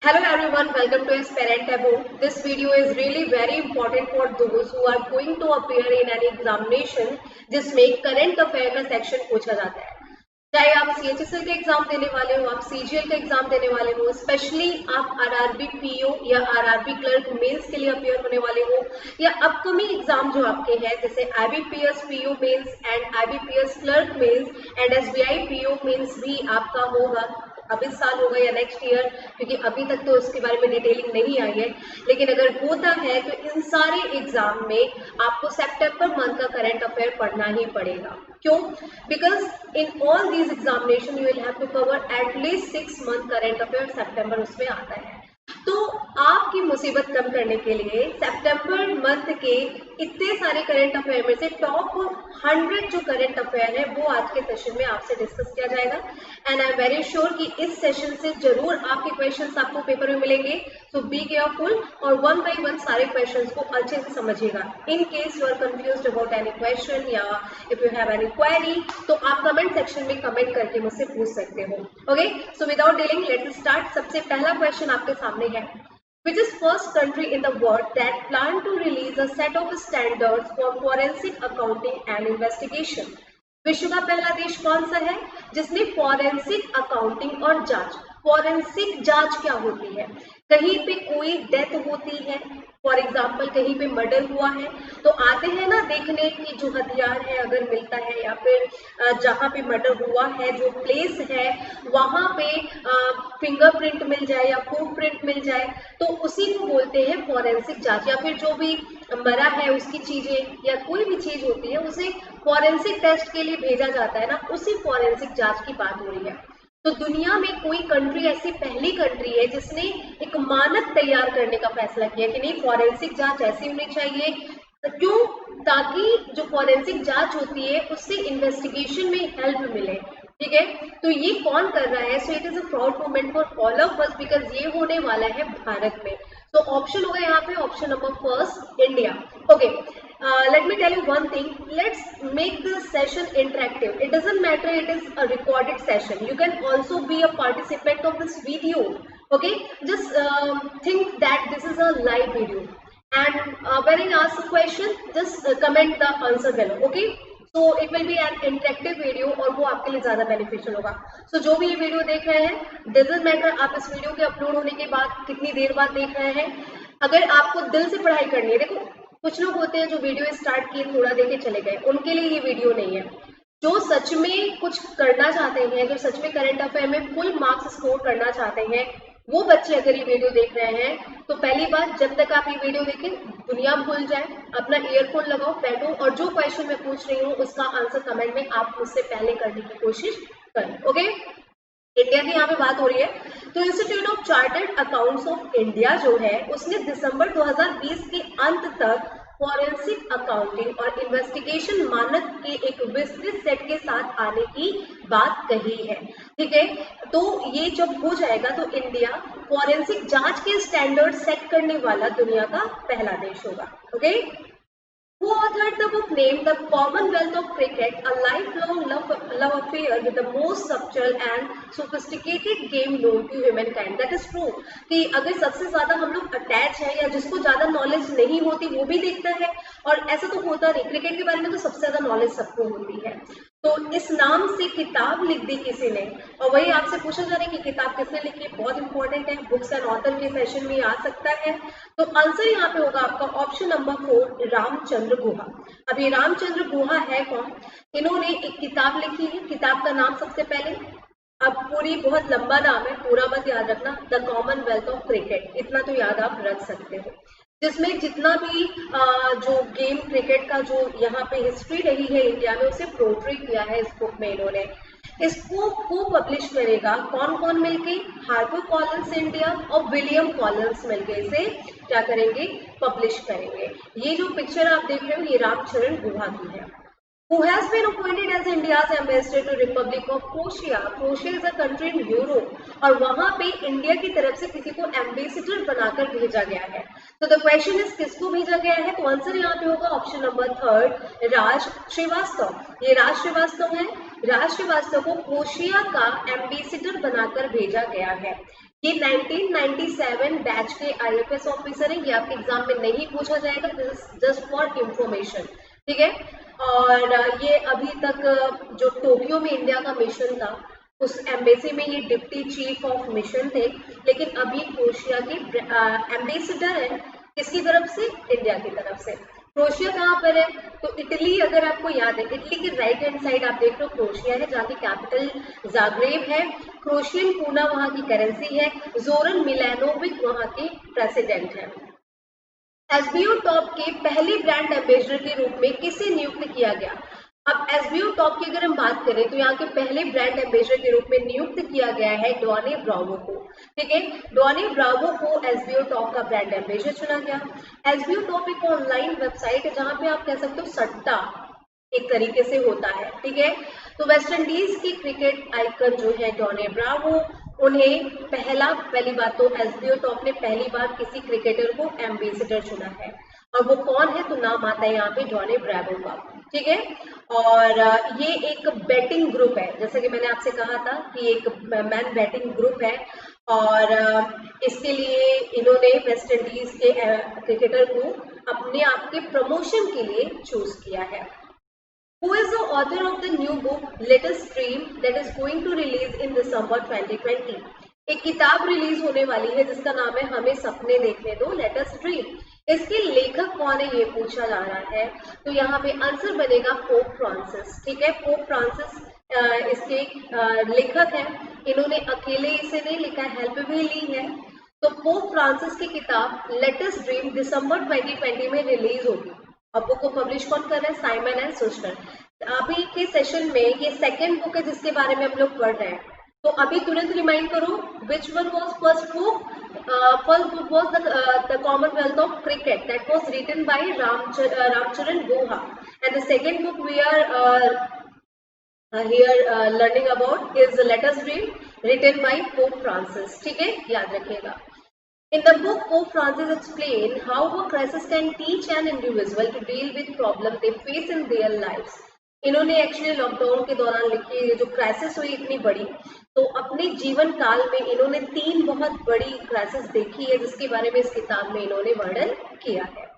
Hello everyone, welcome to Aspirant Taboo. This video is really very important for those who are going to appear in an examination जिसमें current affair का section पूछा जाता है। चाहे आप CHSL का exam देने वाले हो, आप CGL का एग्जाम देने वाले हो, स्पेशली आप RRB PO या RRB क्लर्क मेंस के लिए अपियर होने वाले हो, या अपकमिंग एग्जाम जो आपके हैं जैसे IBPS PO mains and IBPS clerk mains and SBI PO mains भी आपका होगा अब इस साल होगा या नेक्स्ट ईयर, क्योंकि अभी तक तो उसके बारे में डिटेलिंग नहीं आई है। लेकिन अगर होता है तो इन सारे एग्जाम में आपको सितंबर मंथ का करंट अफेयर पढ़ना ही पड़ेगा। क्यों? Because in all these examination you will have to cover at least 6 month current affair, सितंबर उसमें आता है। तो आपकी मुसीबत कम करने के लिए सितंबर मंथ के इतने सारे करंट अफेयर में से टॉप 100 जो करंट अफेयर है वो आज के सेशन में आपसे डिस्कस किया जाएगा। And I am very sure कि इस सेशन से जरूर आपके क्वेश्चंस आपको पेपर में मिलेंगे। सो बी केयरफुल और वन बाय वन सारे क्वेश्चंस को अच्छे से समझिएगा। In case you are confused about any question या if you have any query तो आप कमेंट सेक्शन में कमेंट करके मुझसे पूछ सकते हो। Okay, so without delaying let's start. सबसे पहला क्वेश्चन आपके सामने है, which is first country in the world that plan to release a set of standards for forensic accounting and investigation? विश्व का पहला देश कौन सा है जिसने फॉरेंसिक अकाउंटिंग और जांच, फॉरेंसिक जांच क्या होती है? कहीं पे कोई डेथ होती है, फॉर एग्जाम्पल कहीं पे मर्डर हुआ है तो आते हैं ना देखने की जो हथियार है अगर मिलता है, या फिर जहाँ पे मर्डर हुआ है जो प्लेस है वहां पे फिंगरप्रिंट मिल जाए या फुटप्रिंट मिल जाए तो उसी को बोलते हैं फॉरेंसिक जांच। या फिर जो भी मरा है उसकी चीजें या कोई भी चीज होती है उसे फॉरेंसिक टेस्ट के लिए भेजा जाता है ना, उसी फॉरेंसिक जांच की बात हो रही है। तो दुनिया में कोई कंट्री ऐसी पहली कंट्री है जिसने एक मानक तैयार करने का फैसला किया कि नहीं फॉरेंसिक जांच ऐसी होनी चाहिए। क्यों? ताकि जो फॉरेंसिक जांच होती है उससे इन्वेस्टिगेशन में हेल्प मिले। ठीक है, तो ये कौन कर रहा है? So it is a proud moment for all of us because ये होने वाला है भारत में। तो ऑप्शन होगा यहाँ पे option number first India. Okay, let me tell you one thing, let's make this session interactive. It doesn't matter it is a recorded session, you can also be a participant of this video. Okay, just think that this is a live video and when I ask a question just comment the answer below. Okay, so it will be an interactive video और वो आपके लिए ज्यादा beneficial होगा। So जो भी ये video देख रहे हैं doesn't matter आप इस वीडियो के अपलोड होने के बाद कितनी देर बाद देख रहे हैं, अगर आपको दिल से पढ़ाई करनी है, देखो कुछ लोग होते हैं जो वीडियो स्टार्ट किए थोड़ा देखे चले गए, उनके लिए ये वीडियो नहीं है। जो सच में कुछ करना चाहते हैं, जो सच में करंट अफेयर में फुल मार्क्स स्कोर करना चाहते हैं, वो बच्चे अगर ये वीडियो देख रहे हैं तो पहली बात जब तक आप ये वीडियो देखें दुनिया भूल जाए, अपना ईयरफोन लगाओ, बैठो और जो क्वेश्चन मैं पूछ रही हूँ उसका आंसर कमेंट में आप मुझसे पहले करने की कोशिश करें। ओके, इंडिया की यहाँ पे बात हो रही है तो institute of chartered accounts of India जो है उसने दिसंबर 2020 के अंत तक फॉरेंसिक अकाउंटिंग और इन्वेस्टिगेशन मानक के एक विस्तृत सेट के साथ आने की बात कही है। ठीक है, तो ये जब हो जाएगा तो इंडिया फॉरेंसिक जांच के स्टैंडर्ड सेट करने वाला दुनिया का पहला देश होगा। Okay, who authored the book named The Commonwealth of Cricket, a lifelong love affair with the most subtle and sophisticated game known to humankind. That is true कि अगर सबसे ज्यादा हम लोग अटैच है या जिसको ज्यादा नॉलेज नहीं होती वो भी देखता है, और ऐसा तो होता नहीं, क्रिकेट के बारे में तो सबसे ज्यादा नॉलेज सबको होती है। तो इस नाम से किताब लिख दी किसी ने, और वही आपसे पूछा जा रहा है कि किताब किसने लिखी है, बहुत इंपॉर्टेंट है, बुक्स एंड ऑथर के सेशन में आ सकता है। तो आंसर यहाँ पे होगा आपका ऑप्शन नंबर 4 रामचंद्र गुहा। अब ये रामचंद्र गुहा है कौन? इन्होंने एक किताब लिखी है, किताब का नाम सबसे पहले, अब पूरी बहुत लंबा नाम है, पूरा मत याद रखना, द कॉमनवेल्थ ऑफ क्रिकेट, इतना तो याद आप रख सकते हो, जिसमें जितना भी जो गेम क्रिकेट का जो यहाँ पे हिस्ट्री रही है इंडिया में उसे पोर्ट्रे किया है इस बुक में इन्होंने। इसको को पब्लिश करेगा कौन कौन मिलके? हार्पर कॉलिन्स इंडिया और विलियम कॉलिन्स मिलके इसे क्या करेंगे? पब्लिश करेंगे। ये जो पिक्चर आप देख रहे हो ये रामचरण गुहा की है। Who has been appointed as India's ambassador to Republic of Croatia? Croatia is a country in Europe और वहां पे इंडिया की तरफ से किसी को एम्बेसिडर बनाकर भेजा गया है। तो द क्वेश्चन इज किसको भेजा गया है? तो आंसर यहाँ पे होगा ऑप्शन नंबर 3 राज श्रीवास्तव। ये राज श्रीवास्तव है, राज श्रीवास्तव को क्रोशिया का एम्बेसिडर बनाकर भेजा गया है। ये 1997 बैच के IFS ऑफिसर हैं, ये आपके एग्जाम में नहीं पूछा जाएगा, जस्ट फॉर इंफॉर्मेशन, ठीक है। और ये अभी तक जो टोक्यो में इंडिया का मिशन था उस एम्बेसी में ये डिप्टी चीफ ऑफ मिशन थे, लेकिन अभी क्रोएशिया के एम्बेसडर है, किसकी तरफ से? इंडिया की तरफ से। क्रोएशिया कहाँ पर है? तो इटली, अगर आपको याद है, इटली के राइट हैंड साइड आप देख रहे हो क्रोएशिया है, जहाँ की कैपिटल जाग्रेब है, क्रोएशियन कूना वहाँ की करेंसी है, जोरन मिलानोविक वहाँ के प्रेसिडेंट है। एसबीओ टॉप के पहले ब्रांड एम्बेसडर के रूप में किसे नियुक्त किया गया? अब एसबीओ टॉप की अगर हम बात करें तो यहाँ के पहले ब्रांड एम्बेसडर के रूप में नियुक्त किया गया है डॉनी ब्रावो को, ठीक है। डॉनी ब्रावो को एसबीओ टॉप का ब्रांड एम्बेसडर चुना गया। एसबीओ टॉप एक ऑनलाइन वेबसाइट है जहाँ पे आप कह सकते हो सट्टा एक तरीके से होता है, ठीक है। तो वेस्ट इंडीज की क्रिकेट आइकन जो है डॉनी ब्रावो, उन्हें पहली बात तो एसबीओ टॉप ने पहली बार किसी क्रिकेटर को एम्बेसडर चुना है, और वो कौन है? तो नाम आता है यहाँ पे डॉनी ब्रावो का, ठीक है। और ये एक बैटिंग ग्रुप है, जैसे कि मैंने आपसे कहा था कि एक मैन बैटिंग ग्रुप है, और इसके लिए इन्होंने वेस्ट इंडीज के क्रिकेटर को अपने आप के प्रमोशन के लिए चूज किया है। Who is the author of the new book Let Us Dream that is going to release in December 2020? एक किताब रिलीज होने वाली है जिसका नाम है हमें सपने देखने दो, Let Us Dream। इसके लेखक कौन है ये पूछा जा रहा है, तो यहाँ पे आंसर बनेगा पोप फ्रांसिस, ठीक है। पोप फ्रांसिस इसके लेखक हैं, इन्होंने अकेले इसे नहीं लिखा, हेल्प भी ली है। तो पोप फ्रांसिस की किताब लेट अस ड्रीम दिसंबर 2020 में रिलीज होगी। अब बुक को पब्लिश कौन कर रहे हैं? Simon and Schuster. अभी के सेशन में ये सेकेंड बुक है जिसके बारे में हम लोग पढ़ रहे हैं, तो अभी तुरंत रिमाइंड करो which one was first book? First book was the Commonwealth of cricket that was written by Ramcharan Guha, and the second book we are here learning about is Let Us Dream written by Pope Francis, ठीक है, याद रखिएगा। In the book, Pope Francis explained how a crisis can teach an individual to deal with problems they face in their lives. इन्होंने actually lockdown के दौरान लिखी है, जो क्राइसिस हुई इतनी बड़ी, तो अपने जीवन काल में इन्होंने 3 बहुत बड़ी क्राइसिस देखी है जिसके बारे में इस किताब में इन्होंने वर्णन किया है।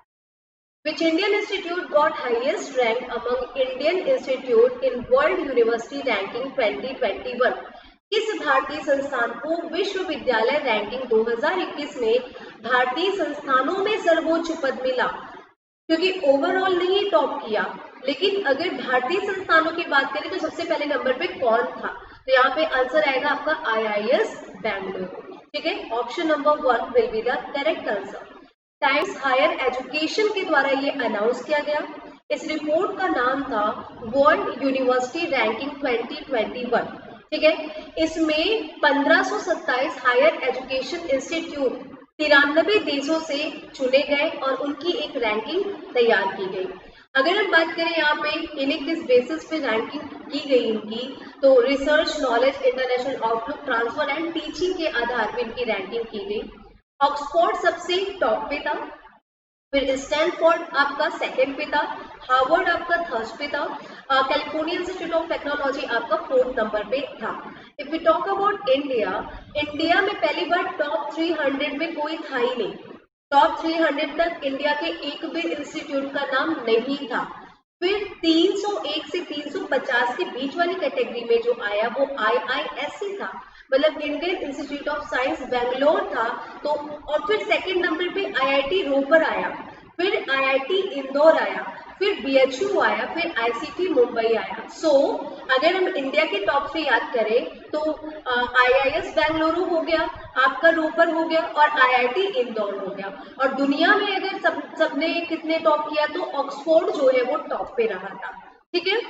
Which Indian institute got highest rank among Indian institute in World University Ranking 2021? किस भारतीय संस्थान को विश्वविद्यालय रैंकिंग 2021 में भारतीय संस्थानों में सर्वोच्च पद मिला? क्योंकि ओवरऑल नहीं टॉप किया, लेकिन अगर भारतीय संस्थानों की बात करें तो सबसे पहले नंबर पे कौन था? तो यहाँ पे आंसर आएगा आपका IIS बेंगलुरु, ठीक है। Option number 1 will be the correct answer. Times higher education के द्वारा ये अनाउंस किया गया। इस रिपोर्ट का नाम था वर्ल्ड यूनिवर्सिटी रैंकिंग 2021, ठीक है। इसमें 1527 हायर एजुकेशन इंस्टीट्यूट 93 देशों से चुने गए और उनकी एक रैंकिंग तैयार की गई। अगर हम बात करें यहाँ पे इन्हें किस बेसिस पे रैंकिंग की गई इनकी, तो research, knowledge, international outlook, transfer and teaching के आधार पर इनकी रैंकिंग की गई। ऑक्सफोर्ड सबसे टॉप पे था, फिर स्टैनफोर्ड आपका सेकंड पे था, हार्वर्ड आपका थर्ड पे था, कैलिफोर्निया इंस्टीट्यूट ऑफ टेक्नोलॉजी आपका 4th नंबर पे था। If we talk about India, India में पहली बार टॉप 300 में कोई था ही नहीं। टॉप 300 तक इंडिया के एक भी इंस्टीट्यूट का नाम नहीं था। फिर 301 से 350 के बीच वाली कैटेगरी में जो आया वो IISc था, मतलब Indian institute of science Bangalore था। तो और फिर सेकंड नंबर पे IIT रोपर आया, फिर IIT इंदौर आया, फिर BHU आया, फिर ICT मुंबई आया। सो अगर हम इंडिया के टॉप 3 याद करें तो IIS बेंगलुरु हो गया, आपका रोपर हो गया और IIT इंदौर हो गया। और दुनिया में अगर सबने कितने टॉप किया तो ऑक्सफोर्ड जो है वो टॉप पे रहा था, ठीक है।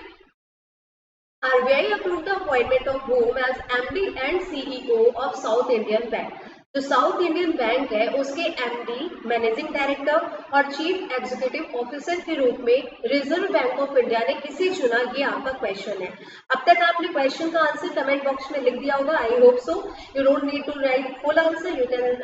RBI approved the appointment of whom as MD and CEO of South Indian Bank. जो साउथ इंडियन बैंक है उसके MD, मैनेजिंग डायरेक्टर और चीफ एग्जीक्यूटिव ऑफिसर के रूप में रिजर्व बैंक ऑफ इंडिया ने किसे चुना, ये आपका क्वेश्चन है। अब तक आपने क्वेश्चन का आंसर कमेंट बॉक्स में लिख दिया होगा, I hope so. You don't need to write full answer, you can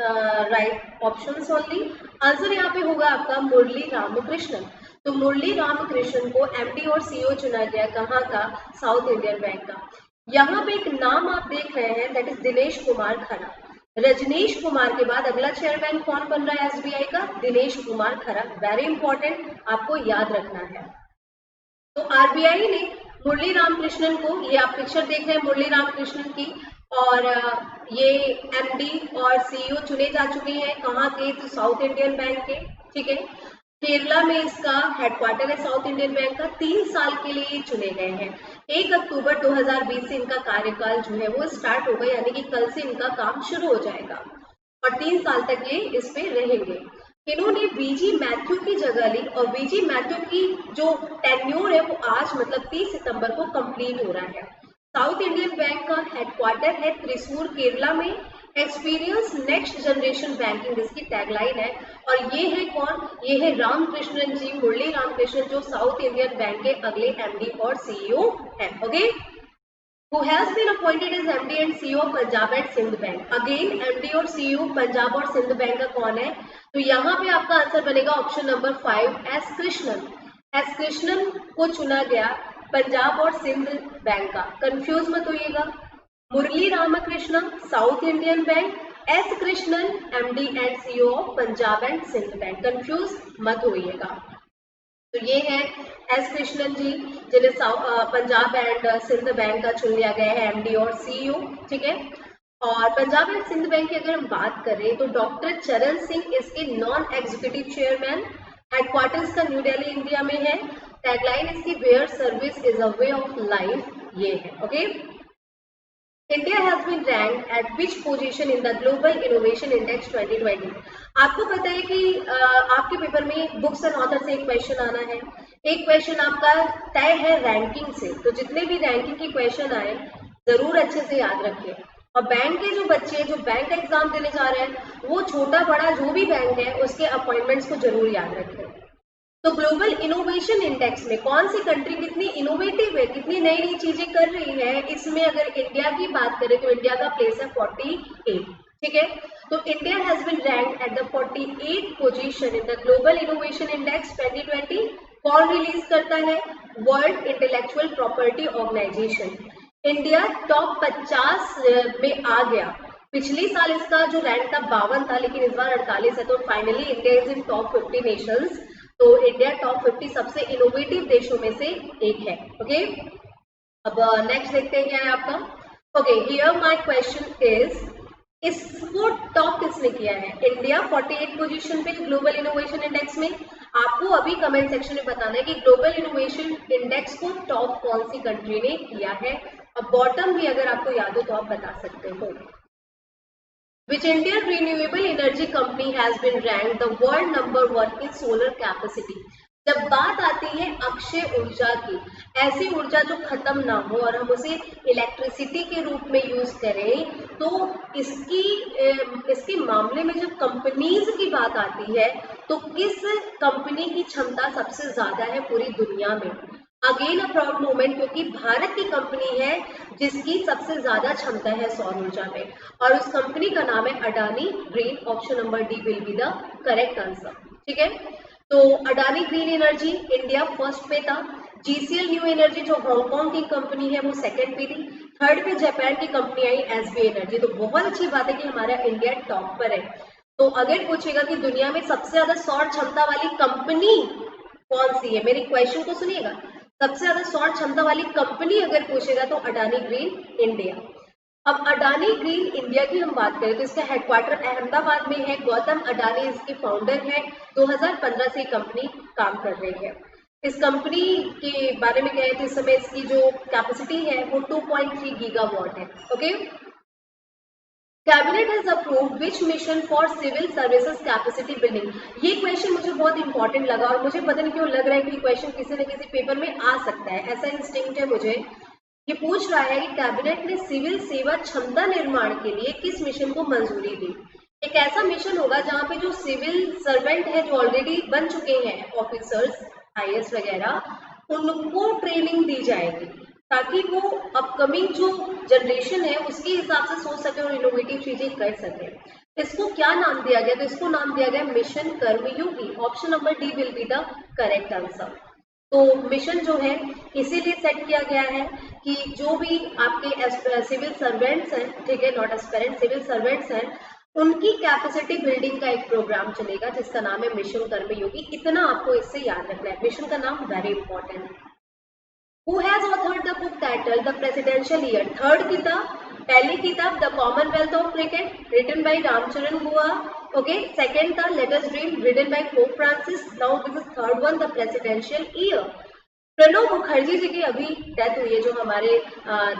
write options only. Answer यहाँ पे होगा आपका मुरली रामकृष्णन। तो मुरली रामकृष्णन को MD और CEO चुना गया, कहाँ का? साउथ इंडियन बैंक का। यहाँ पे एक नाम आप देख रहे हैं, दैट इज दिनेश कुमार खन्ना। रजनीश कुमार के बाद अगला चेयरमैन कौन बन रहा है एसबीआई का? दिनेश कुमार खरा। वेरी इंपॉर्टेंट, आपको याद रखना है। तो आरबीआई ने मुरली रामकृष्णन को, ये आप पिक्चर देख रहे हैं मुरली रामकृष्णन की, और ये एमडी और सीईओ चुने जा चुके हैं। कहाँ के? तो साउथ इंडियन बैंक के, ठीक है। केरला में इसका हेडक्वार्टर है साउथ इंडियन बैंक का। 3 साल के लिए चुने गए हैं। 1 अक्टूबर 2020 से इनका कार्यकाल जो है वो स्टार्ट होगा, यानी कि कल से इनका काम शुरू हो जाएगा और 3 साल तक ये इस पे रहेंगे। इन्होंने वीजी मैथ्यू की जगह ली और वीजी मैथ्यू की जो टेन्योर है वो आज मतलब 30 सितंबर को कंप्लीट हो रहा है। साउथ इंडियन बैंक का हेडक्वार्टर है त्रिशूर केरला में। एक्सपीरियंस नेक्स्ट जनरेशन बैंकिंग इसकी टैगलाइन है। और ये है कौन? ये है रामकृष्णन जी, मुरली रामकृष्णन, जो साउथ इंडियन बैंक के अगले एमडी और सीईओ हैं। Okay, who has been appointed as MD and CEO of Punjab and Sindh bank. Again MD और सीईओ पंजाब और सिंध बैंक का कौन है? तो यहाँ पे आपका आंसर बनेगा option number 5, S Krishnan. S Krishnan को चुना गया पंजाब और सिंध बैंक का। कंफ्यूज मत होइएगा, Murali Ramakrishna South Indian bank, S Krishnan MD and CEO of Punjab and Sindh bank. Confuse मत होइएगा। तो ये है एस कृष्णन जी, जिन्हें पंजाब एंड सिंध बैंक का चुन लिया गया है एमडी और सीईओ, ठीक है। और पंजाब एंड सिंध बैंक की अगर हम बात करें तो डॉक्टर चरण सिंह इसके नॉन एग्जीक्यूटिव चेयरमैन। हेडक्वार्टर्स का न्यू दिल्ली इंडिया में है। टैगलाइन इसकी where service is a way of life, ये है। Okay, India has been ranked at which position in the global innovation index 2020। आपको पता है कि आपके पेपर में बुक्स एंड ऑथर से एक क्वेश्चन आना है। एक क्वेश्चन आपका तय है रैंकिंग से, तो जितने भी रैंकिंग के क्वेश्चन आए जरूर अच्छे से याद रखें। और बैंक के जो बच्चे जो बैंक एग्जाम देने जा रहे हैं वो छोटा बड़ा जो भी बैंक है उसके अपॉइंटमेंट्स को जरूर याद रखें। तो ग्लोबल इनोवेशन इंडेक्स में कौन सी कंट्री कितनी इनोवेटिव है, कितनी नई नई चीजें कर रही है, इसमें अगर इंडिया की बात करें तो इंडिया का प्लेस है 48, ठीक है। तो India has been ranked at the 48th position in the global innovation index 2020। कौन रिलीज करता है? World intellectual property organization. India top 50 में आ गया। पिछले साल इसका जो रैंक था 52 था, लेकिन इस बार 48 है। तो finally India is in top 50 Nations. तो इंडिया टॉप 50 सबसे इनोवेटिव देशों में से एक है। ओके, अब नेक्स्ट देखते हैं क्या है आपका। Okay, here my question is, इसको टॉप किसने किया है? इंडिया 48 पोजीशन पे ग्लोबल इनोवेशन इंडेक्स में। आपको अभी कमेंट सेक्शन में बताना है कि ग्लोबल इनोवेशन इंडेक्स को टॉप कौन सी कंट्री ने किया है। अब बॉटम भी अगर आपको याद हो तो आप बता सकते हो। Which Indian renewable energy company has been ranked the world number 1 in solar capacity? जब बात आती है अक्षय ऊर्जा की, ऐसी ऊर्जा जो खत्म ना हो और हम उसे इलेक्ट्रिसिटी के रूप में यूज करें, तो इसके मामले में जब कंपनीज की बात आती है तो किस कंपनी की क्षमता सबसे ज्यादा है पूरी दुनिया में? अगेन अ प्राउड मोमेंट, क्योंकि भारत की कंपनी है जिसकी सबसे ज्यादा क्षमता है सौर ऊर्जा में, और उस कंपनी का नाम है Adani green. Option number D will be the correct answer, ठीक है। तो Adani green energy India first पे था। जीसीएल न्यू एनर्जी जो हांगकांग की कंपनी है वो सेकंड पे थी। थर्ड पे जापान की कंपनी आई एसबी एनर्जी। तो बहुत अच्छी बात है कि हमारा इंडिया टॉप पर है। तो अगर पूछेगा कि दुनिया में सबसे ज्यादा सौर क्षमता वाली कंपनी कौन सी है, मेरी क्वेश्चन को सुनिएगा, सबसे ज्यादा सौर क्षमता वाली कंपनी अगर पूछेगा तो अडानी ग्रीन इंडिया। अब अडानी ग्रीन इंडिया की हम बात करें तो इसका हेडक्वार्टर अहमदाबाद में है। गौतम अडानी इसके फाउंडर है। 2015 से कंपनी काम कर रही है। इस कंपनी के बारे में कहें तो इस समय इसकी जो कैपेसिटी है वो 2.3 गीगावाट है। Okay, cabinet has approved which mission for civil services capacity building. ये क्वेश्चन मुझे बहुत इंपॉर्टेंट लगा और मुझे पता नहीं क्यों लग रहा है कि क्वेश्चन किसी न किसी पेपर में आ सकता है, ऐसा इंस्टिंक्ट है मुझे। ये पूछ रहा है कि कैबिनेट ने सिविल सेवा क्षमता निर्माण के लिए किस मिशन को मंजूरी दी। एक ऐसा मिशन होगा जहाँ पे जो सिविल सर्वेंट है, जो ऑलरेडी बन चुके हैं ऑफिसर्स आईएएस वगैरह, उनको ट्रेनिंग दी जाएगी ताकि वो अपकमिंग जो जनरेशन है उसके हिसाब से सोच सके और इनोवेटिव चीजें कर सके। इसको क्या नाम दिया गया? तो इसको नाम दिया गया mission Karmayogi. Option number D will be the correct answer. तो मिशन जो है इसीलिए सेट किया गया है कि जो भी आपके सिविल सर्वेंट्स हैं, ठीक है, नॉट एस्पिरेंट, सिविल सर्वेंट्स हैं, उनकी कैपेसिटी बिल्डिंग का एक प्रोग्राम चलेगा जिसका नाम है मिशन कर्मयोगी। इतना आपको इससे याद रखना है, मिशन का नाम वेरी इंपॉर्टेंट है। Who has authored the book titled The Presidential Year? Third किताब, पहली किताब the Commonwealth of cricket, written by Ramcharan Guha. Okay, second था let us dream, written by Pope Francis. Now this is third one, the presidential year. Pranab Mukherjee ji की अभी death हुई है, जो हमारे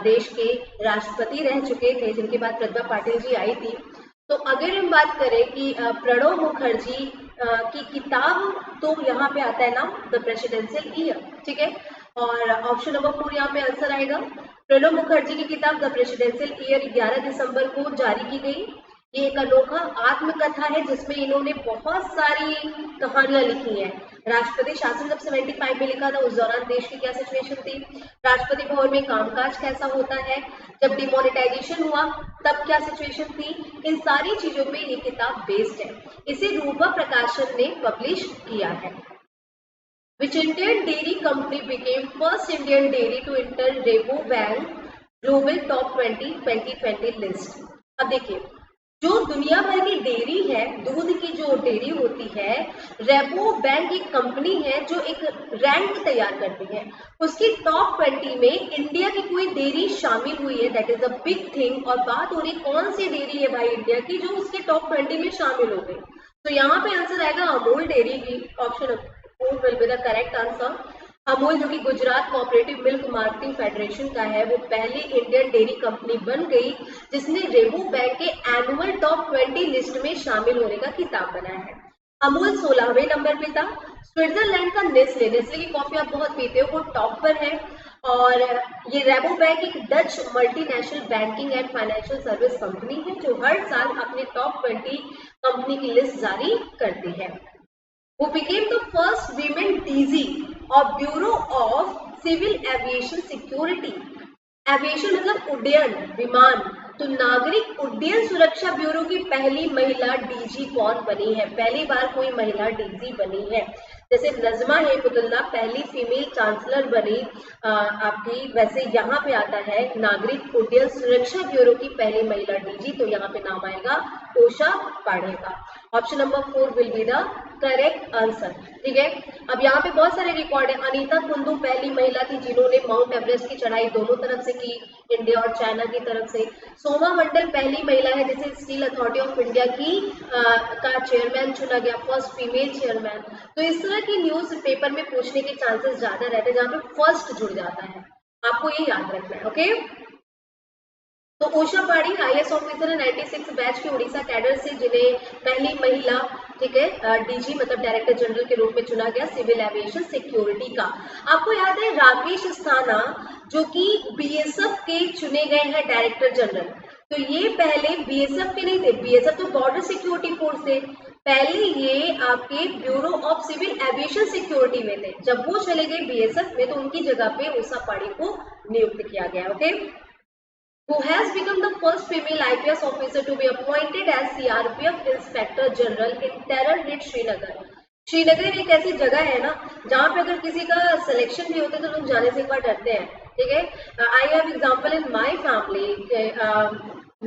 देश के राष्ट्रपति रह चुके थे, जिनके बाद प्रतिभा पाटिल जी आई थी। तो अगर हम बात करें कि प्रणब मुखर्जी की किताब, तो यहाँ पे आता है नाम द प्रेसिडेंशियल ईयर, ठीक है। और ऑप्शन नंबर 4 यहाँ पे आंसर आएगा। प्रणब मुखर्जी की किताब द प्रेसिडेंशियल ईयर 11 दिसंबर को जारी की गई। ये एक अनोखा आत्मकथा है जिसमें इन्होंने बहुत सारी कहानियां लिखी हैं। राष्ट्रपति शासन जब 75 में लिखा था, उस दौरान देश की क्या सिचुएशन थी, राष्ट्रपति भवन में कामकाज कैसा होता है, जब डिमोनेटाइजेशन हुआ तब क्या सिचुएशन थी, इन सारी चीजों पे ये किताब बेस्ड है। इसे रूपा प्रकाशन ने पब्लिश किया है। Which Indian dairy company became first Indian dairy to enter Rabobank Global Top 20 2020 list? अब देखिए, जो दुनिया भर की डेयरी है, दूध की जो डेयरी होती है, रेबो बैंक एक कंपनी है जो एक रैंक तैयार करती है, उसकी टॉप 20 में इंडिया की कोई डेयरी शामिल हुई है। That is a big thing. और बात हो रही कौन सी डेयरी है भाई इंडिया की जो उसके टॉप 20 में शामिल हो गई। तो यहाँ पे आंसर आएगा अमूल डेयरी की। Option 4 will be the correct answer. Amul जो कि Gujarat cooperative milk marketing federation का है, वो पहली इंडियन डेयरी कंपनी बन गई जिसने रेबो बैंक के एनुअल टॉप 20 लिस्ट में शामिल होने का खिताब बनाया है। अमूल 16वें नंबर पे था। स्विट्जरलैंड का नेस्ले, नेस्ले की कॉफी आप बहुत पीते हो, वो टॉप पर है। और ये रेबो बैंक एक Dutch multinational banking and financial service company है जो हर साल अपने टॉप 20 कंपनी की लिस्ट जारी करती है। Who became the first women DG of Bureau of Civil Aviation Security? Aviation मतलब उड्डयन, विमान। तो नागरिक उड्डयन सुरक्षा ब्यूरो की पहली महिला डीजी कौन बनी है? पहली बार कोई महिला डीजी बनी है। जैसे नजमा हेपतुल्ला पहली फीमेल चांसलर बनी आपकी, वैसे यहाँ पे आता है नागरिक उड्डयन सुरक्षा ब्यूरो की पहली महिला डीजी, तो यहाँ पे नाम आएगा उषा पांडे का। Option number 4 will be the correct answer, ठीक है। अब यहाँ पे बहुत सारे रिकॉर्ड है। अनीता कुंदू पहली महिला थी जिन्होंने माउंट एवरेस्ट की चढ़ाई दोनों तरफ से की, इंडिया और चाइना की तरफ से। सोमा मंडल पहली महिला है जिसे स्टील अथॉरिटी ऑफ इंडिया की का चेयरमैन चुना गया, फर्स्ट फीमेल चेयरमैन। तो इस तरह की न्यूज पेपर में पूछने के चांसेस ज्यादा रहते हैं जहाँ पे फर्स्ट जुड़ जाता है, आपको ये याद रखना है, ओके। तो उषा पाड़ी आईएएस ऑफिसर है 96 बैच के उड़ीसा कैडर से, जिन्हें पहली महिला, ठीक है, डीजी मतलब डायरेक्टर जनरल के रूप में चुना गया सिविल एविएशन सिक्योरिटी का। आपको याद है राकेश अस्थाना जो कि बीएसएफ के चुने गए हैं डायरेक्टर जनरल, तो ये पहले बीएसएफ के नहीं थे, बीएसएफ तो बॉर्डर सिक्योरिटी फोर्स थे, पहले ये आपके bureau of civil aviation security में थे। जब वो चले गए बीएसएफ में तो उनकी जगह पे उषा पाड़ी को नियुक्त किया गया, okay. Who has become the first female IPS officer to be appointed as CRPF Inspector General in terror hit Srinagar? Srinagar एक ऐसी जगह है ना जहाँ पे अगर किसी का सिलेक्शन भी होता है तो लोग जाने से एक बार डरते हैं, ठीक है। I have example in my family.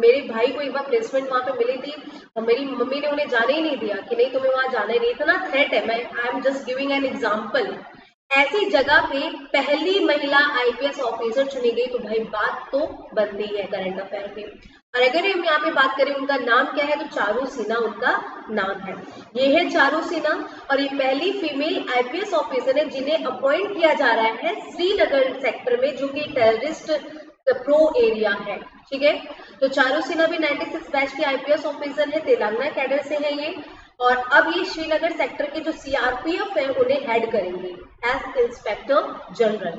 मेरे भाई को एक बार प्लेसमेंट वहाँ पे मिली थी और मेरी मम्मी ने उन्हें जाने ही नहीं दिया कि नहीं तुम्हें वहाँ जाना ही नहीं, इतना थ्रेट है। मैं I am just giving an example. ऐसी जगह पे पहली महिला आईपीएस ऑफिसर चुनी गई, तो भाई बात तो बनती है करंट अफेयर पे। और अगर हम यहाँ पे बात करें उनका नाम क्या है, तो चारू सिन्हा उनका नाम है। ये है चारू सिन्हा और ये पहली फीमेल आईपीएस ऑफिसर है जिन्हें अपॉइंट किया जा रहा है श्रीनगर सेक्टर में, जो कि टेररिस्ट प्रो एरिया है, ठीक है। तो चारू सिन्हा भी 96 बैच की आईपीएस ऑफिसर है, तेलंगाना कैडर से है ये, और अब ये श्रीनगर सेक्टर के जो सीआरपीएफ है उन्हें हेड करेंगे as inspector general.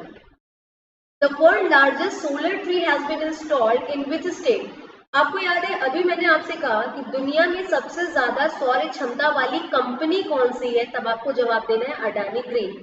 The world largest solar tree has been installed in which state? आपको याद है अभी मैंने आपसे कहा कि दुनिया में सबसे ज्यादा सौर क्षमता वाली कंपनी कौन सी है, तब आपको जवाब देना है अडानी ग्रीन।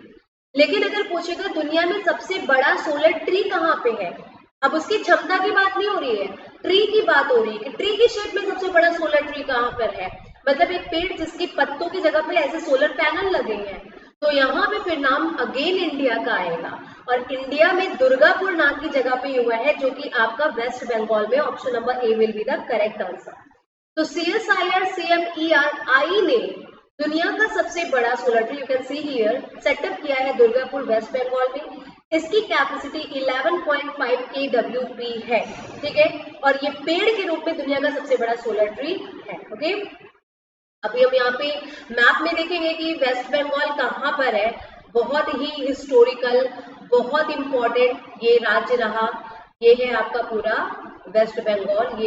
लेकिन अगर पूछेगा दुनिया में सबसे बड़ा सोलर ट्री कहाँ पे है, अब उसकी क्षमता की बात नहीं हो रही है, ट्री की बात हो रही है कि ट्री की शेप में सबसे बड़ा सोलर ट्री कहाँ पर है। मतलब एक पेड़ जिसके पत्तों की जगह पे ऐसे सोलर पैनल लगे हैं, तो यहाँ पे फिर नाम अगेन इंडिया का आएगा और इंडिया में दुर्गापुर नाम की जगह पे हुआ है, जो कि आपका वेस्ट बंगाल में। Option number A will be the correct answer. तो CSIR CMERI ने दुनिया का सबसे बड़ा solar tree, you can see here, setup किया है दुर्गापुर वेस्ट बंगाल में। इसकी कैपेसिटी 11.5 kWp है, ठीक है, और ये पेड़ के रूप में दुनिया का सबसे बड़ा सोलर ट्री है। ओके, अभी हम यहाँ पे मैप में देखेंगे कि वेस्ट बंगाल कहाँ पर है। बहुत ही हिस्टोरिकल, बहुत इंपॉर्टेंट ये राज्य रहा। ये है आपका पूरा वेस्ट बंगाल।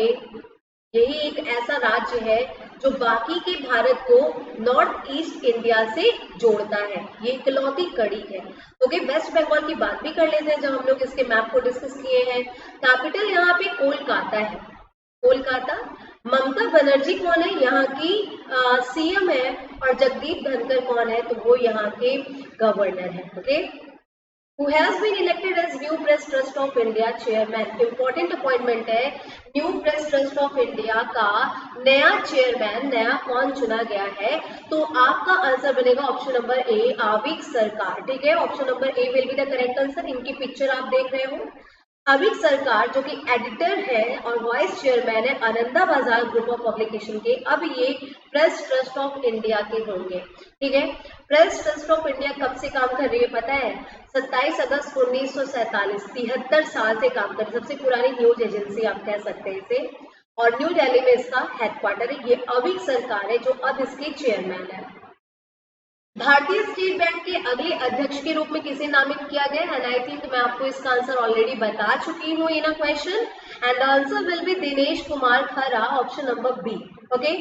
यही एक ऐसा राज्य है जो बाकी के भारत को नॉर्थ ईस्ट इंडिया से जोड़ता है। ये इकलौती कड़ी है। ओके, वेस्ट बंगाल की बात भी कर लेते हैं जब हम लोग इसके मैप को डिस्कस किए हैं। कैपिटल यहाँ पे कोलकाता है, कोलकाता। ममता बनर्जी कौन है? यहाँ की CM है। और जगदीप धनखड़ कौन है? तो वो यहाँ के गवर्नर है। Okay, who has been elected as New Press Trust of India chairman। Important appointment है। New press trust of India का नया चेयरमैन, नया कौन चुना गया है? तो आपका आंसर बनेगा ऑप्शन नंबर ए, आविक सरकार। ठीक है, option number A will be the correct answer. इनकी पिक्चर आप देख रहे हो। आविक सरकार जो कि एडिटर है और वाइस चेयरमैन है आनंदा बाजार ग्रुप ऑफ पब्लिकेशन के। अब ये प्रेस ट्रस्ट ऑफ इंडिया के होंगे। ठीक है, प्रेस ट्रस्ट ऑफ इंडिया कब से काम कर रही है पता है? 27 अगस्त 1947, 73 साल से काम कर रही है। सबसे पुरानी न्यूज एजेंसी आप कह सकते हैं इसे, और न्यू दिल्ली में इसका हेडक्वार्टर है। ये आविक सरकार है जो अब इसके चेयरमैन है। भारतीय स्टेट बैंक के अगले अध्यक्ष के रूप में किसे नामित किया गया? एंड आई थिंक मैं आपको इसका आंसर ऑलरेडी बता चुकी हूँ in a question, and answer will be Dinesh Kumar Khara, option number B. Okay,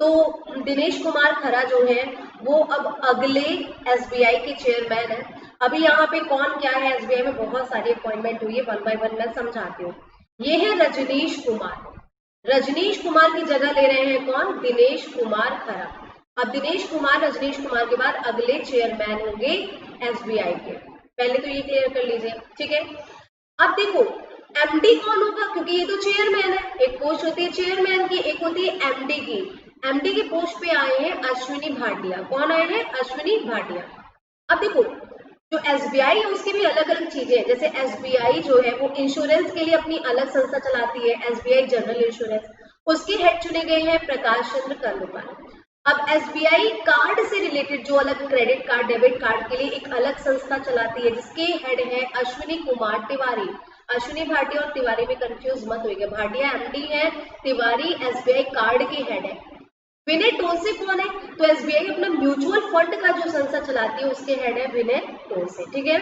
तो दिनेश कुमार खरा जो है वो अब अगले SBI के चेयरमैन है। अभी यहाँ पे कौन क्या है, SBI में बहुत सारी अपॉइंटमेंट हुई है, 1 बाय 1 मैं समझाती हूँ। ये है रजनीश कुमार। रजनीश कुमार की जगह ले रहे हैं कौन? दिनेश कुमार खरा। अब दिनेश कुमार रजनीश कुमार के बाद अगले चेयरमैन होंगे SBI के। पहले तो ये क्लियर कर लीजिए। ठीक है, अब देखो MD कौन होगा, क्योंकि ये तो चेयरमैन है। एक पोस्ट होती है चेयरमैन की, एक होती है MD की। MD की पोस्ट पे आए हैं अश्विनी भाटिया। कौन आए हैं? अश्विनी भाटिया। अब देखो जो SBI है उसकी भी अलग अलग चीजें हैं। जैसे SBI जो है वो इंश्योरेंस के लिए अपनी अलग संस्था चलाती है, SBI जनरल इंश्योरेंस। उसके हेड चुने गए हैं प्रकाश चंद्र कर्मपाल। अब SBI कार्ड से रिलेटेड जो अलग क्रेडिट कार्ड, डेबिट कार्ड के लिए एक अलग संस्था चलाती है, जिसके हेड है अश्विनी कुमार तिवारी। अश्विनी भाटिया और तिवारी में कंफ्यूज मत होइए। भाटिया MD है, तिवारी SBI कार्ड के हेड है। विनय टोसे कौन है? तो SBI अपना म्यूचुअल फंड का जो संस्था चलाती है उसके हेड है विनय टोसे। ठीक है,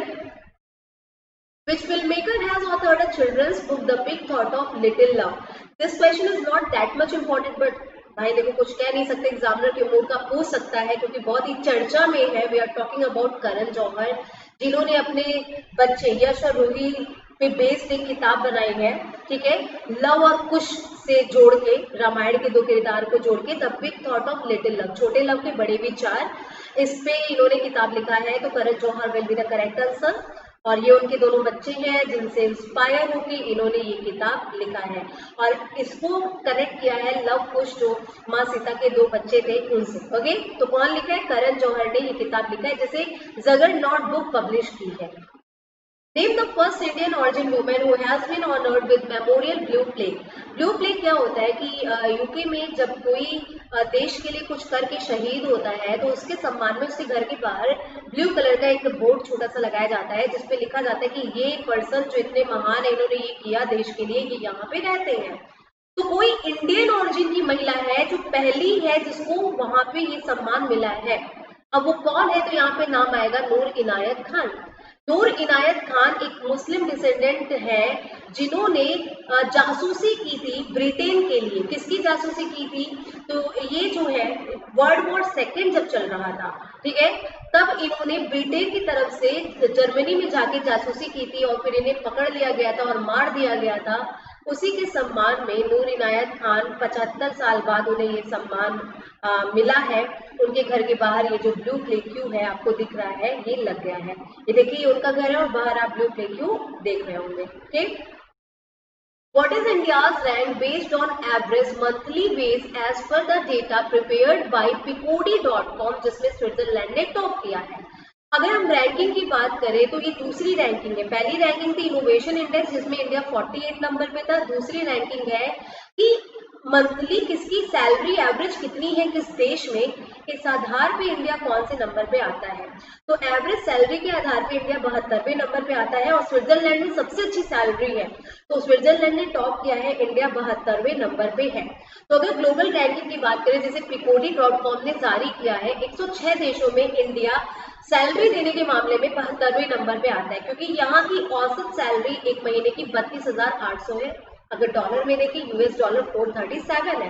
Which filmmaker has authored a children's book, The Big Thought of Little Love? This question is not that much important, but भाई देखो कुछ कह नहीं सकते, एग्जामिनर के मूड का पूछ सकता है क्योंकि बहुत ही चर्चा में है। We are talking about Karan Johar, जिन्होंने अपने बच्चे यश और रूही पे बेस्ड एक किताब बनाई है। ठीक है, लव और कुश से जोड़ के, रामायण के 2 किरदार को जोड़ के, the big thought of little love, छोटे लव के बड़े विचार, इस पे इन्होंने किताब लिखा है। तो Karan Johar will be the correct answer. और ये उनके दोनों बच्चे हैं जिनसे इंस्पायर होकर इन्होंने ये किताब लिखा है, और इसको कनेक्ट किया है लव कुश जो माँ सीता के 2 बच्चे थे उनसे। ओके, तो कौन लिखा है? करण जौहर ने ये किताब लिखा है, जिसे जगरनॉट बुक पब्लिश की है। Name the first Indian origin woman who has been honored with Memorial Blue Plaque। Blue plaque क्या होता है कि यूके में जब कोई देश के लिए कुछ करके शहीद होता है तो उसके सम्मान में उसके घर के बाहर ब्लू कलर का एक बोर्ड छोटा सा लगाया जाता है, जिसपे लिखा जाता है कि ये पर्सन जो इतने महान है, इन्होंने ये किया देश के लिए, ये यहाँ पे रहते हैं। तो कोई इंडियन ओरिजिन की महिला है जो पहली है जिसको वहां पे ये सम्मान मिला है। अब वो कौन है? तो यहाँ पे नाम आएगा नूर इनायत खान। नूर इनायत खान एक मुस्लिम डिसेंडेंट है जिन्होंने जासूसी की थी ब्रिटेन के लिए। किसकी जासूसी की थी? तो ये जो है वर्ल्ड वॉर सेकेंड जब चल रहा था, ठीक है, तब इन्होंने ब्रिटेन की तरफ से जर्मनी में जाके जासूसी की थी और फिर इन्हें पकड़ लिया गया था और मार दिया गया था। उसी के सम्मान में नूर इनायत खान 75 साल बाद उन्हें ये सम्मान मिला है। उनके घर के बाहर ये जो ब्लू प्लेक क्यू है आपको दिख रहा है, ये लग गया है। ये देखिए उनका घर है और बाहर आप ब्लू प्लेक क्यू देख रहे होंगे। ठीक, What is India's rank based on average monthly wage as per the data prepared by Picodi.com, जिसमें स्विट्जरलैंड ने टॉप किया है। अगर हम रैंकिंग की बात करें तो ये दूसरी रैंकिंग है। पहली रैंकिंग थी इनोवेशन इंडेक्स जिसमें इंडिया 48 नंबर पे था। दूसरी रैंकिंग है कि मंथली किसकी सैलरी एवरेज कितनी है किस देश में, इस आधार पे इंडिया कौन से नंबर पे आता है। तो एवरेज सैलरी के आधार पे इंडिया 72वें नंबर पे आता है और स्विट्जरलैंड में सबसे अच्छी सैलरी है, तो स्विट्जरलैंड ने टॉप किया है, इंडिया 72वें नंबर पे है। तो अगर ग्लोबल रैंकिंग की बात करें जैसे picodi.com ने जारी किया है, 106 देशों में इंडिया सैलरी देने के मामले में 72वें नंबर पे आता है, क्योंकि यहाँ की औसत सैलरी एक महीने की 32,800 है। अगर डॉलर में देखें यूएस डॉलर 437 है।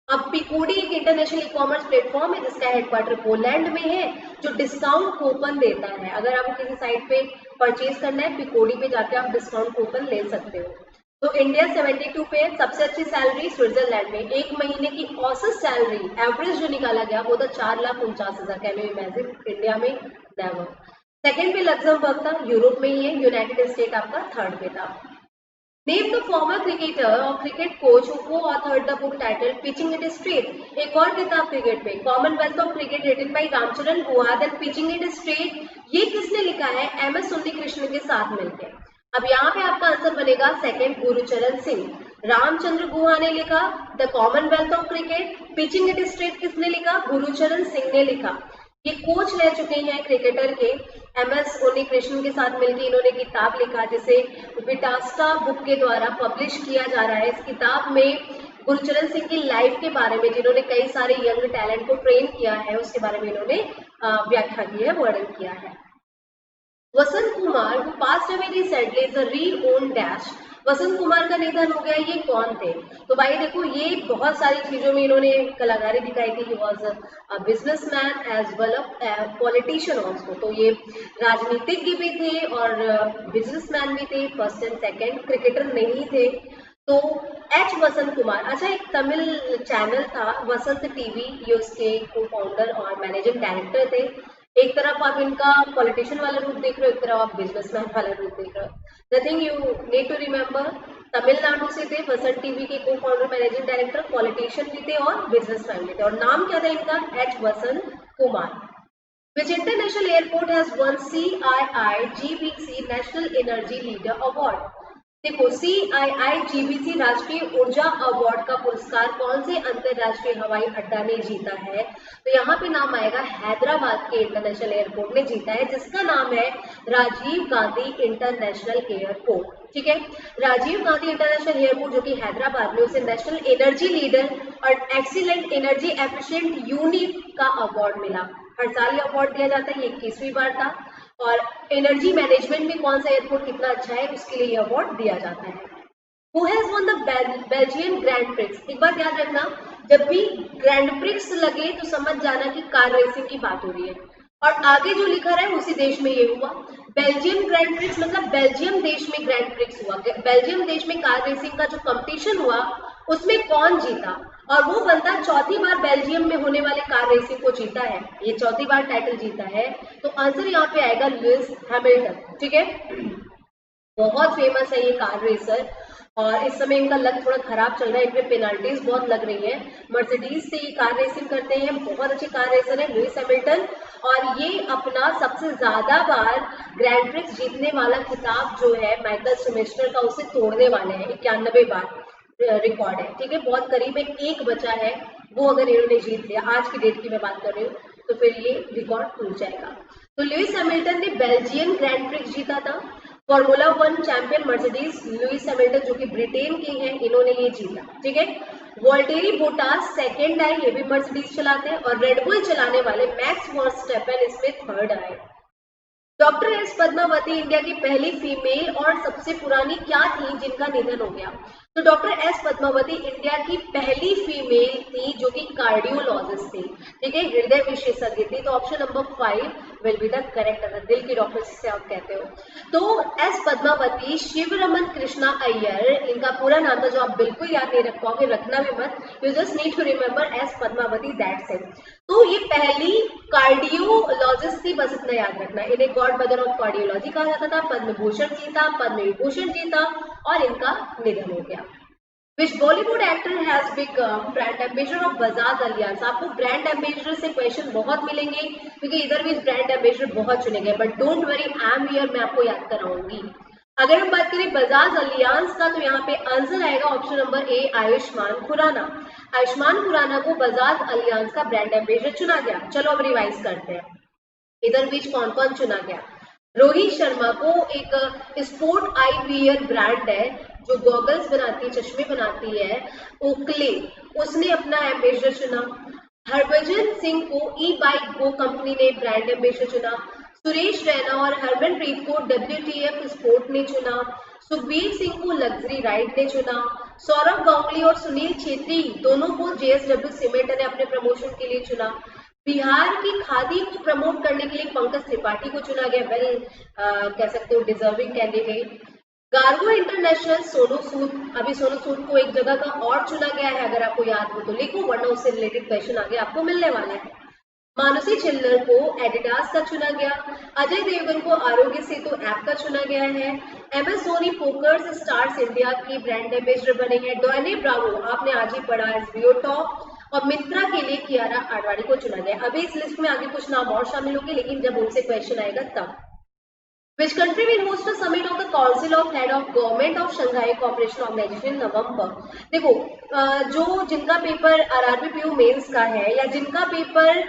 अब पिकोडी एक इंटरनेशनल ई कॉमर्स प्लेटफॉर्म है जिसका हेडक्वार्टर पोलैंड में है, जो डिस्काउंट कूपन देता है। अगर आपको किसी साइट पे परचेज करना है पिकोडी पे जाके आप डिस्काउंट कूपन ले सकते हो। तो इंडिया 72 पे है, सबसे अच्छी सैलरी स्विट्जरलैंड में। एक महीने की औसत सैलरी एवरेज जो निकाला गया वो था 4,49,000। कैन यू इमेजिन, इंडिया में नेवर। सेकंड पे लग्जमबर्ग था, यूरोप में ही है। यूनाइटेड स्टेट आपका थर्ड पे था। Name the former cricketer or cricket coach who co-authored the book titled Pitching It Straight। एक और किताब क्रिकेट पे, commonwealth of cricket written by Ramcharan Guha, then pitching it straight, ये किसने लिखा है? MS उन्नीकृष्णन के साथ मिलकर। अब यहाँ पे आपका आंसर बनेगा सेकंड, गुरुचरण सिंह। रामचंद्र गुहा ने लिखा the Commonwealth of cricket. Pitching it straight किसने लिखा? गुरुचरण सिंह ने लिखा। ये कोच रह चुके हैं क्रिकेटर के। MS उन्नीकृष्णन के साथ मिलकर इन्होंने किताब लिखा जिसे विटास्टा बुक के द्वारा पब्लिश किया जा रहा है। इस किताब में गुरचरण सिंह की लाइफ के बारे में, जिन्होंने कई सारे यंग टैलेंट को ट्रेन किया है, उसके बारे में इन्होंने व्याख्या की है, वर्णन किया है। वसंत Kumar who passed away recently is a re-owned dash। वसंत कुमार का निधन हो गया, ये कौन थे? तो भाई देखो, ये बहुत सारी चीजों में इन्होंने कलाकारी दिखाई थी। He was a businessman as well a politician also. तो ये राजनीतिज्ञ भी थे और बिजनेसमैन भी थे। फर्स्ट एंड सेकंड, क्रिकेटर नहीं थे। तो एच वसंत कुमार, अच्छा एक तमिल चैनल था वसंत टीवी, ये उसके को फाउंडर और मैनेजिंग डायरेक्टर थे। एक तरफ आप इनका पॉलिटिशियन वाला रूप देख रहे हो, एक तरफ आप बिजनेसमैन वाला रूप देख रहे हो। Nothing you need to remember, Tamil Nadu से थे, वसंत टीवी के को फाउंडर मैनेजिंग डायरेक्टर, पॉलिटिशियन भी थे और बिजनेसमैन भी थे। और नाम क्या था इनका? H Vasant Kumar. Which international airport has won CII-GBC National Energy Leader Award? देखो, CII-GBC राष्ट्रीय ऊर्जा अवार्ड का पुरस्कार कौन से अंतरराष्ट्रीय हवाई अड्डा ने जीता है? तो यहाँ पे नाम आएगा हैदराबाद के इंटरनेशनल एयरपोर्ट ने जीता है, जिसका नाम है राजीव गांधी इंटरनेशनल एयरपोर्ट। ठीक है, राजीव गांधी इंटरनेशनल एयरपोर्ट जो कि हैदराबाद में, उसे नेशनल एनर्जी लीडर और एक्सीलेंट एनर्जी एफिशिएंट यूनिट का अवार्ड मिला। हर साल ये अवार्ड दिया जाता है, ये 21वीं बार था। और एनर्जी मैनेजमेंट में कौन सा एयरपोर्ट कितना अच्छा है उसके लिए ये अवार्ड दिया जाता है। Who has won the Belgian Grand Prix? एक बात याद रखना, जब भी ग्रैंड प्रिक्स लगे तो समझ जाना कि कार रेसिंग की बात हो रही है, और आगे जो लिखा रहा है उसी देश में ये हुआ। बेल्जियम ग्रैंड प्रिक्स मतलब बेल्जियम देश में ग्रैंड प्रिक्स हुआ। बेल्जियम देश में कार रेसिंग का जो कंपटीशन हुआ उसमें कौन जीता, और वो बंदा चौथी बार बेल्जियम में होने वाले कार रेसिंग को जीता है, ये चौथी बार टाइटल जीता है। तो आंसर यहाँ पे आएगा लुइस हैमिल्टन। ठीक है, बहुत फेमस है ये कार रेसर, और इस समय इनका लक थोड़ा खराब चल रहा है, इनमें पेनल्टीज बहुत लग रही है। मर्सिडीज से ये कार रेसिंग करते हैं, बहुत अच्छे कार रेसर है लुइस हैमिल्टन, और ये अपना सबसे ज्यादा बार ग्रैंड प्रिक्स जीतने वाला खिताब जो है माइकल शुमेस्कर का, उसे तोड़ने वाले हैं। 91 बार रिकॉर्ड है। ठीक है, बहुत करीब है, एक बचा है, वो अगर इन्होंने जीत लिया, आज की डेट की मैं बात कर रही हूँ, तो फिर ये रिकॉर्ड टूट जाएगा। तो लुइस हैमिल्टन ने बेल्जियन ग्रैंड प्रिक्स जीता था। Formula 1 champion Mercedes Lewis Hamilton जो कि ब्रिटेन के हैं, इन्होंने ये जीता। ठीक है, वॉल्टेरी बोटास सेकंड आए, ये भी मर्सिडीज चलाते हैं, और रेडबुल चलाने वाले मैक्स वर्स्टैपेन इसमें थर्ड आए। डॉक्टर एस पद्मावती इंडिया की पहली फीमेल और सबसे पुरानी क्या थी जिनका निधन हो गया? तो डॉक्टर एस पद्मावती इंडिया की पहली फीमेल थी जो कि कार्डियोलॉजिस्ट थी। ठीक है, हृदय विशेषज्ञ थी। तो option number 5 will be the correct answer, दिल की डॉक्टर जिसे आप कहते हो। तो एस पद्मावती शिवरमन कृष्णा अय्यर इनका पूरा नाम था, जो आप बिल्कुल याद नहीं रख पाओगे, रखना भी मत, you just need to remember S Padmavathi, that's it. तो ये पहली कार्डियोलॉजिस्ट थी, बस इतना याद रखना। इन्हें गॉड मदर ऑफ कार्डियोलॉजी कहा जाता था, पद्म भूषण जीता, पद्म विभूषण जीता, और इनका निधन हो गया। Which Bollywood actor has become brand ambassador of Bajaj Allianz? आपको ब्रांड एम्बेसडर से क्वेश्चन बहुत मिलेंगे क्योंकि इधर भी ब्रांड एम्बेसडर बहुत चुने गए, but don't worry, I am here, मैं आपको याद कराऊंगी। अगर हम बात करें बजाज अलियांस का, तो यहाँ पे आंसर आएगा option number A, Ayushmann Khurrana. Ayushmann Khurrana को बजाज अलियांस का ब्रांड एम्बेसडर चुना गया। चलो अब रिवाइज करते हैं, इधर बीच कौन कौन चुना गया। रोहित शर्मा को, एक स्पोर्ट आई वियर ब्रांड है जो गॉगल्स बनाती है, चश्मे बनाती है, ओकले, उसने अपना एम्बेसडर चुना। हरभजन सिंह को ई बाइक गो कंपनी ने ब्रांड एम्बेसडर चुना। सुरेश रैना और हरमनप्रीत को WTF स्पोर्ट ने चुना। सुखबीर सिंह को लग्जरी राइड ने चुना। सौरभ गांगुली और सुनील छेत्री दोनों को JSW सीमेंट ने अपने प्रमोशन के लिए चुना। बिहार की खादी को प्रमोट करने के लिए पंकज त्रिपाठी को चुना गया। वेल कह सकते हो deserving candidate. गार्गो international Sonu Sood, अभी सोनू सूद को एक जगह का और चुना गया है, अगर आपको याद हो तो लिखो, वरना उससे रिलेटेड क्वेश्चन आगे आपको मिलने वाला है। मानुषी चिल्लर को एडिडास का चुना गया। अजय देवगन को आरोग्य सेतु ऐप का चुना गया है। MS धोनी पोकर्स स्टार्स इंडिया की ब्रांड एम्बेसडर बने हैं। डॉयने ब्रावो, आपने आज ही पढ़ा एसबीओ टॉप, और मित्रा के लिए कियारा आडवाणी को चुना गया। अभी इस लिस्ट में आगे कुछ नाम और शामिल होंगे, लेकिन जब उनसे क्वेश्चन आएगा तब। Which country will host a summit of the Council of Head of Government of Shanghai Cooperation Organization in November? देखो, जो जिनका पेपर RRBPO मेंस का है या जिनका पेपर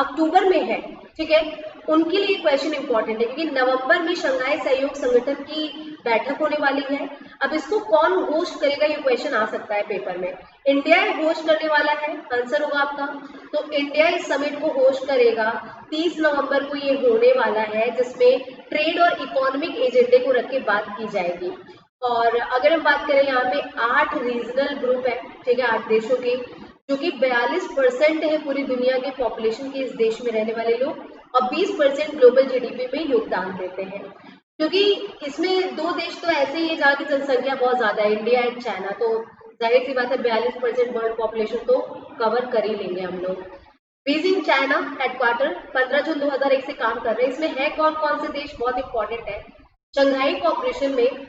अक्टूबर में है, ठीक है, उनके लिए क्वेश्चन इंपॉर्टेंट है क्योंकि नवंबर में शंघाई सहयोग संगठन की बैठक होने वाली है। अब इसको कौन होस्ट करेगा, ये क्वेश्चन आ सकता है पेपर में। इंडिया होस्ट करने वाला है, आंसर होगा आपका। तो इंडिया इस समिट को होस्ट करेगा। 30 नवंबर को ये होने वाला है, जिसमें ट्रेड और इकोनॉमिक एजेंडे को रख के बात की जाएगी। और अगर हम बात करें, यहाँ पे 8 रीजनल ग्रुप है, ठीक है, 8 देशों के, जो कि 42% है पूरी दुनिया के पॉपुलेशन के इस देश में रहने वाले लोग, और 20% ग्लोबल GDP में योगदान देते हैं। क्योंकि इसमें 2 देश तो ऐसे ही है जहाँ की जनसंख्या बहुत ज्यादा है, इंडिया एंड चाइना, तो जाहिर सी बात है 42% वर्ल्ड पॉपुलेशन तो कवर कर ही लेंगे हम लोग। बीजिंग चाइना हेडक्वार्टर 15 जून 2001 से काम कर रहे हैं। इसमें है कौन कौन से देश, बहुत इंपॉर्टेंट है। शंघाई कॉर्पोरेशन में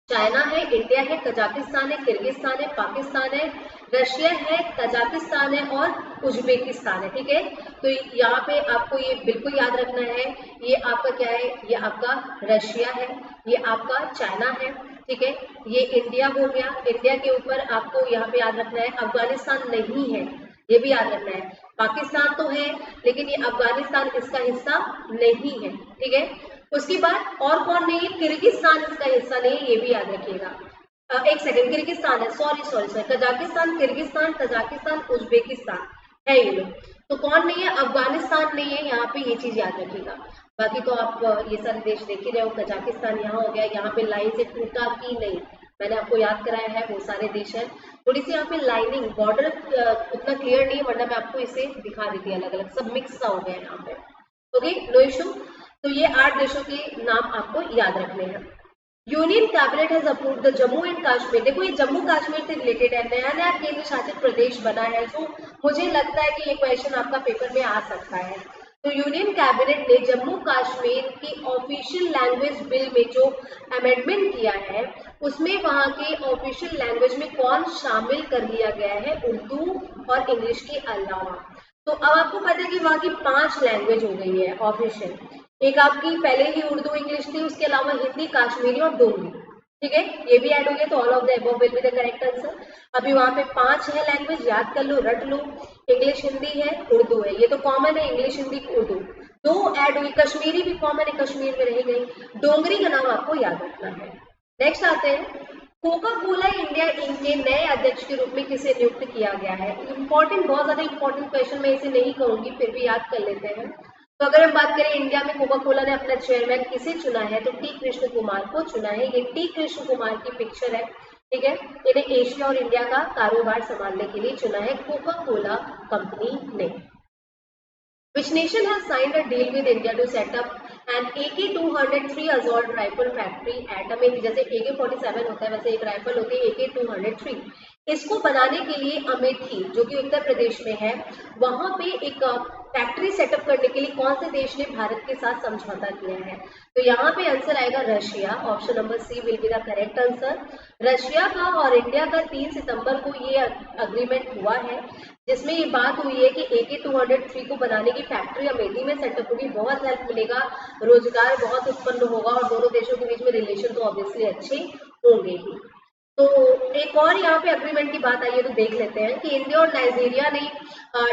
चाइना है, इंडिया है, कजाकिस्तान है, किर्गिस्तान है, पाकिस्तान है, रशिया है, तजाकिस्तान है और उज्बेकिस्तान है, ठीक है। तो यहाँ पे आपको ये बिल्कुल याद रखना है, ये आपका क्या है, ये आपका रशिया है, ये आपका चाइना है, ठीक है, ये इंडिया हो गया। इंडिया के ऊपर आपको यहाँ पे याद रखना है अफगानिस्तान नहीं है, ये भी याद रखना है। पाकिस्तान तो है, लेकिन ये अफगानिस्तान इसका हिस्सा नहीं है, ठीक है। उसके बाद और कौन नहीं है, किर्गिस्तान इसका हिस्सा नहीं है, ये भी याद रखिएगा। एक सेकंड, किर्गिस्तान है, sorry, Kazakhstan, Kyrgyzstan, Tajikistan, Uzbekistan है ये लोग। तो कौन नहीं है, अफगानिस्तान नहीं है, यहाँ पे ये चीज याद रखिएगा। बाकी तो आप ये सारे देश देख ही रहे हो। कजाकिस्तान यहाँ हो गया, यहाँ पे लाइन से टूटा की नहीं, मैंने आपको याद कराया है, वो सारे देश हैं। थोड़ी सी यहाँ पे लाइनिंग बॉर्डर उतना क्लियर नहीं है, वरना मैं आपको इसे दिखा देती, अलग अलग सब मिक्स सा हो गया है यहाँ पे। Okay, no issue. तो ये 8 देशों के नाम आपको याद रखने हैं। Union cabinet has approved the Jammu and Kashmir. देखो, ये जम्मू कश्मीर से रिलेटेड है, नया नया केंद्र शासित प्रदेश बना है, तो मुझे लगता है कि ये क्वेश्चन आपका पेपर में आ सकता है। तो यूनियन कैबिनेट ने जम्मू कश्मीर की ऑफिशियल लैंग्वेज बिल में जो अमेंडमेंट किया है, उसमें वहाँ के ऑफिशियल लैंग्वेज में कौन शामिल कर लिया गया है, उर्दू और इंग्लिश के अलावा। तो अब आपको पता है कि वहाँ की 5 लैंग्वेज हो गई है ऑफिशियल। एक आपकी पहले ही उर्दू इंग्लिश थी, उसके अलावा हिंदी, कश्मीरी और डोगरी, ठीक है, ये भी ऐड हो गया। तो all of the above will be the correct answer. अभी वहाँ पे 5 है लैंग्वेज, याद कर लो, रट लो। इंग्लिश, हिंदी है, उर्दू है, ये तो कॉमन है, इंग्लिश, हिंदी, उर्दू। 2 ऐड हुई, कश्मीरी भी कॉमन है, कश्मीर में रह गई। डोगरी का नाम आपको याद रखना है। नेक्स्ट आते हैं, कोका कोला इंडिया इंक के नए अध्यक्ष के रूप में किसे नियुक्त किया गया है। इंपॉर्टेंट, बहुत ज्यादा इंपॉर्टेंट क्वेश्चन, मैं इसे नहीं कहूंगी, फिर भी याद कर लेते हैं। तो अगर हम बात करें इंडिया में कोका कोला ने अपना चेयरमैन किसे चुना है, तो टी कृष्ण कुमार को चुना है। ये टी कृष्ण कुमार की पिक्चर है, ठीक है। इन्हें एशिया और इंडिया का कारोबार संभालने के लिए चुना है कोका कोला कंपनी ने। Which nation has signed a deal with India to set up an AK-203 assault rifle factory at Amethi? जैसे AK-47 होता है, वैसे एक राइफल होती है AK-203। इसको बनाने के लिए अमेठी, जो कि उत्तर प्रदेश में है, वहां पे एक फैक्ट्री सेटअप करने के लिए कौन से देश ने भारत के साथ समझौता किया है? तो यहाँ पे आंसर आएगा Russia. Option number C will be the correct answer. Russia का और इंडिया का 3 सितंबर को ये अग्रीमेंट हुआ है, जिसमें ये बात हुई है कि AK-203 को बनाने की फैक्ट्री अमेठी में सेटअप होगी, बहुत हेल्प मिलेगा, रोजगार बहुत उत्पन्न होगा और दोनों देशों के बीच में रिलेशन तो ऑब्वियसली अच्छे होंगे ही। तो एक और यहाँ पे अग्रीमेंट की बात आई है तो देख लेते हैं कि इंडिया और नाइजीरिया ने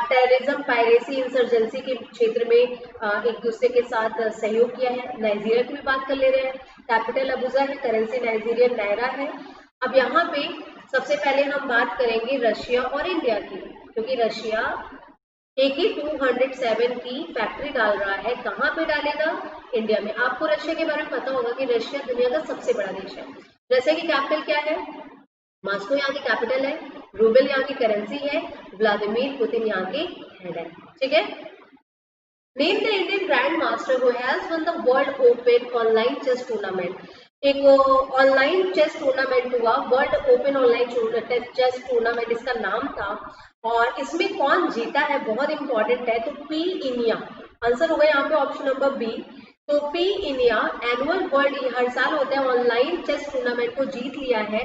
टेररिज्म, पायरेसी, इंसर्जेंसी के क्षेत्र में एक दूसरे के साथ सहयोग किया है। नाइजीरिया की भी बात कर ले रहे हैं। कैपिटल अबुजा है, करेंसी नाइजीरियन नायरा है। अब यहाँ पे सबसे पहले हम बात करेंगे रशिया और इंडिया की, क्योंकि रशिया AK-207 की फैक्ट्री डाल रहा है। कहाँ पे डालेगा? इंडिया में। आपको रशिया के बारे में पता होगा कि रशिया दुनिया का सबसे बड़ा देश है। रशिया की कैपिटल क्या है? मॉस्को यहाँ की कैपिटल है, रूबल यहाँ की करेंसी है, व्लादिमीर पुतिन यहाँ के हेड है। ठीक है। Name the Indian grand master who has won the world open online chess tournament. एक ऑनलाइन चेस टूर्नामेंट हुआ, world open online chess tournament इसका नाम था, और इसमें कौन जीता है बहुत इंपॉर्टेंट है। तो पी इनिया आंसर होगा यहाँ पे ऑप्शन नंबर बी। तो पी इनिया एनुअल वर्ल्ड हर साल होता है ऑनलाइन चेस टूर्नामेंट को जीत लिया है,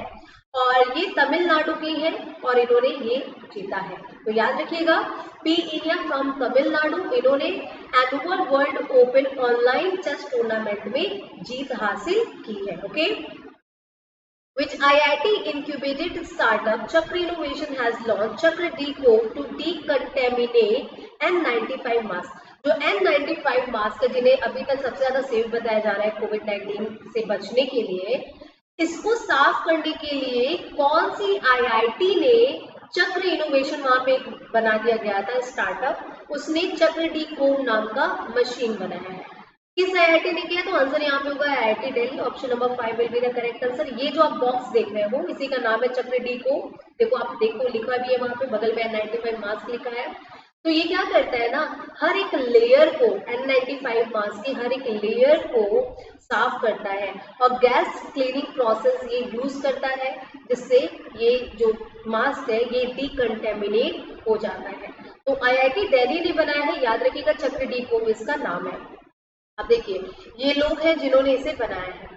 और ये तमिलनाडु की है और इन्होंने ये जीता है। तो याद रखिएगा, पी इनिया फ्रॉम तमिलनाडु, इन्होंने annual world open online chess tournament में जीत हासिल की है। Okay. Which IIT incubated startup Chakra Innovation has launched Chakra Deco to decontaminate N95 mask। जो N95 मास्क है, जिन्हें अभी तक सबसे ज्यादा सेफ बताया जा रहा है कोविड-19 से बचने के लिए, इसको साफ करने के लिए कौन सी IIT ने चक्र इनोवेशन वहां पे बना दिया गया था स्टार्टअप, उसने चक्र डीको नाम का मशीन बनाया है। किस IIT ने किया? तो आंसर यहाँ पे होगा IIT Delhi. Option number 5 will be the correct answer. ये जो आप बॉक्स देख रहे हो इसी का नाम है चक्र डीको। देखो, आप देखो लिखा भी है वहां पे, बगल में N95 मास्क लिखा है। तो ये क्या करता है ना, हर एक लेयर को, N95 मास्क की हर एक लेयर को साफ करता है और गैस क्लीनिंग प्रोसेस ये यूज करता है, जिससे ये जो मास्क है ये डिकंटेमिनेट हो जाता है। तो IIT दिल्ली ने बनाया है, याद रखिएगा चक्र डीको इसका नाम है। अब देखिए, ये लोग हैं जिन्होंने इसे बनाया है।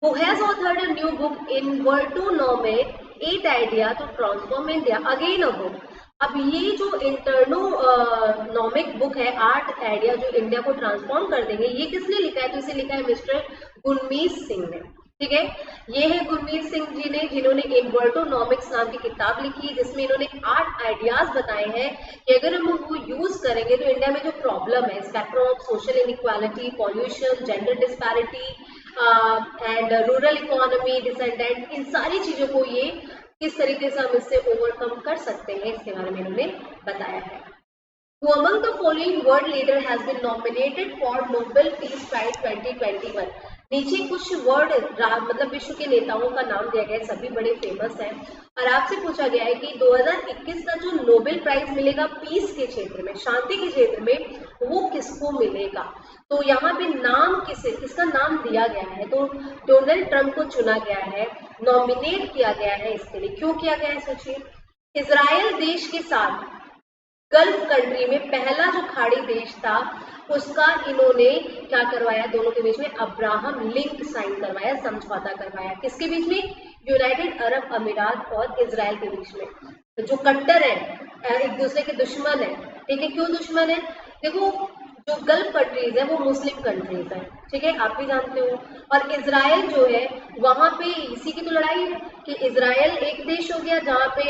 Who has authored a new book in Vertonomic 8 Idea to Transform India? Again a book। अब ये जो इंटरनोमिक बुक है, 8 आइडिया जो इंडिया को ट्रांसफॉर्म कर देंगे, ये किसने लिखा है? तो इसे लिखा है मिस्टर गुरमीत सिंह ने। ठीक है, ये है गुरमीत सिंह जी ने, जिन्होंने इन्वर्टोनॉमिक्स नाम की किताब लिखी, जिसमें इन्होंने 8 आइडियाज बताए हैं कि अगर हम वो यूज करेंगे तो इंडिया में जो प्रॉब्लम है, spectrum of social inequality, pollution, gender disparity and rural economy, descendant, इन सारी चीजों को ये किस तरीके से हम इससे ओवरकम कर सकते हैं, इसके बारे में इन्होंने बताया है। Who among the following world leader has been nominated for Nobel Peace Prize 2021? नीचे कुछ वर्ड मतलब विश्व के नेताओं का नाम दिया गया है, सभी बड़े फेमस हैं, और आपसे पूछा गया है कि 2021 का जो नोबेल प्राइज मिलेगा पीस के क्षेत्र में, शांति के क्षेत्र में, वो किसको मिलेगा। तो यहाँ पे नाम किसका नाम दिया गया है? तो डोनाल्ड ट्रंप को चुना गया है, नॉमिनेट किया गया है। इसके लिए क्यों किया गया है सोचिए। इजराइल देश के साथ गल्फ कंट्री में पहला जो खाड़ी देश था, उसका इन्होंने क्या करवाया, दोनों के बीच में अब्राहम लिंक साइन करवाया, समझौता करवाया। किसके बीच में? यूनाइटेड अरब अमीरात और इजराइल के बीच में। जो कट्टर है, एक दूसरे के दुश्मन है। ठीक है, क्यों दुश्मन है? देखो, जो गल्फ कंट्रीज है वो मुस्लिम कंट्रीज है, ठीक है, आप भी जानते हो, और इजराइल जो है वहां पे इसी की तो लड़ाई है कि इजराइल एक देश हो गया जहाँ पे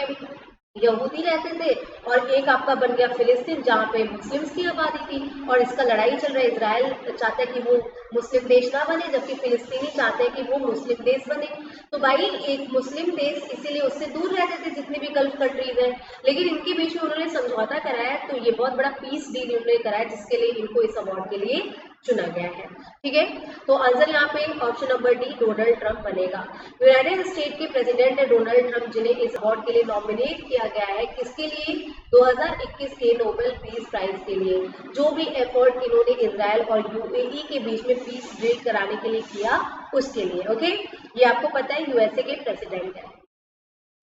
यहूदी रहते थे, और एक आपका बन गया फिलिस्तीन जहाँ पे मुस्लिम्स की आबादी थी, और इसका लड़ाई चल रहा है। इजराइल चाहता है कि वो मुस्लिम देश ना बने, जबकि फिलिस्तीनी चाहते हैं कि वो मुस्लिम देश बने। तो भाई एक मुस्लिम देश इसीलिए उससे दूर रहते थे जितने भी गल्फ कंट्रीज हैं, लेकिन इनके बीच में उन्होंने समझौता कराया, तो ये बहुत बड़ा पीस डील उन्होंने कराया, जिसके लिए इनको इस अवार्ड के लिए चुना गया है। ठीक है, तो आंसर यहाँ पे option number D Donald Trump बनेगा। यूनाइटेड स्टेट के प्रेसिडेंट है डोनाल्ड ट्रंप, जिन्हें इस अवार्ड के लिए नॉमिनेट किया गया है। किसके लिए? 2021 के नोबेल पीस प्राइज के लिए। जो भी एफर्ट इन्होंने इजराइल और UAE के बीच में पीस बिल्ड कराने के लिए किया, उसके लिए। ओके, ये आपको पता है यूएसए के प्रेसिडेंट है।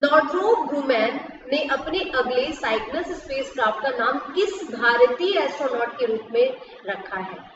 नॉर्थरोप ग्रूमैन ने अपने अगले साइक्लस स्पेसक्राफ्ट का नाम किस भारतीय एस्ट्रोनॉट के रूप में रखा है?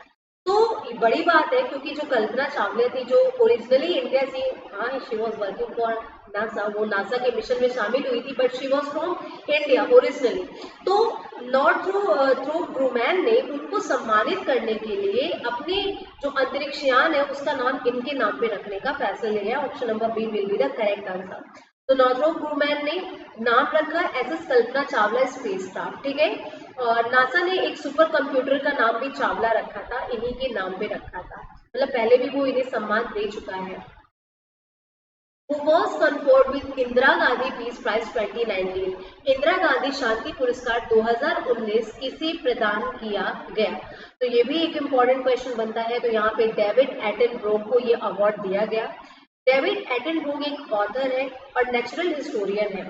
तो बड़ी बात है क्योंकि जो कल्पना चावला थी जो ओरिजिनली इंडिया से, हाँ she was working for NASA, वो नासा के मिशन में शामिल हुई थी, but she was from India originally. तो नॉर्थरोप ग्रूमैन ने उनको सम्मानित करने के लिए अपने जो अंतरिक्षयान है उसका नाम इनके नाम पे रखने का फैसला लिया। Option number B will be the correct answer. तो नॉर्थरोप ग्रूमैन ने नाम रखा एसएस कल्पना चावला स्पेसक्राफ्ट, ठीक है। और नासा ने एक सुपर कंप्यूटर का नाम भी चावला रखा था, इन्हीं के नाम पे रखा था, मतलब पहले भी वो इन्हें सम्मान दे चुका है। Who was conferred with Indira Gandhi peace prize 2019? Indira Gandhi शांति पुरस्कार 2019 किसे प्रदान किया गया? तो ये भी एक इम्पॉर्टेंट क्वेश्चन बनता है। तो यहाँ पे डेविड एटनब्रोग को ये अवार्ड दिया गया। डेविड एटनब्रोग एक ऑथर है और नेचुरल हिस्टोरियन है।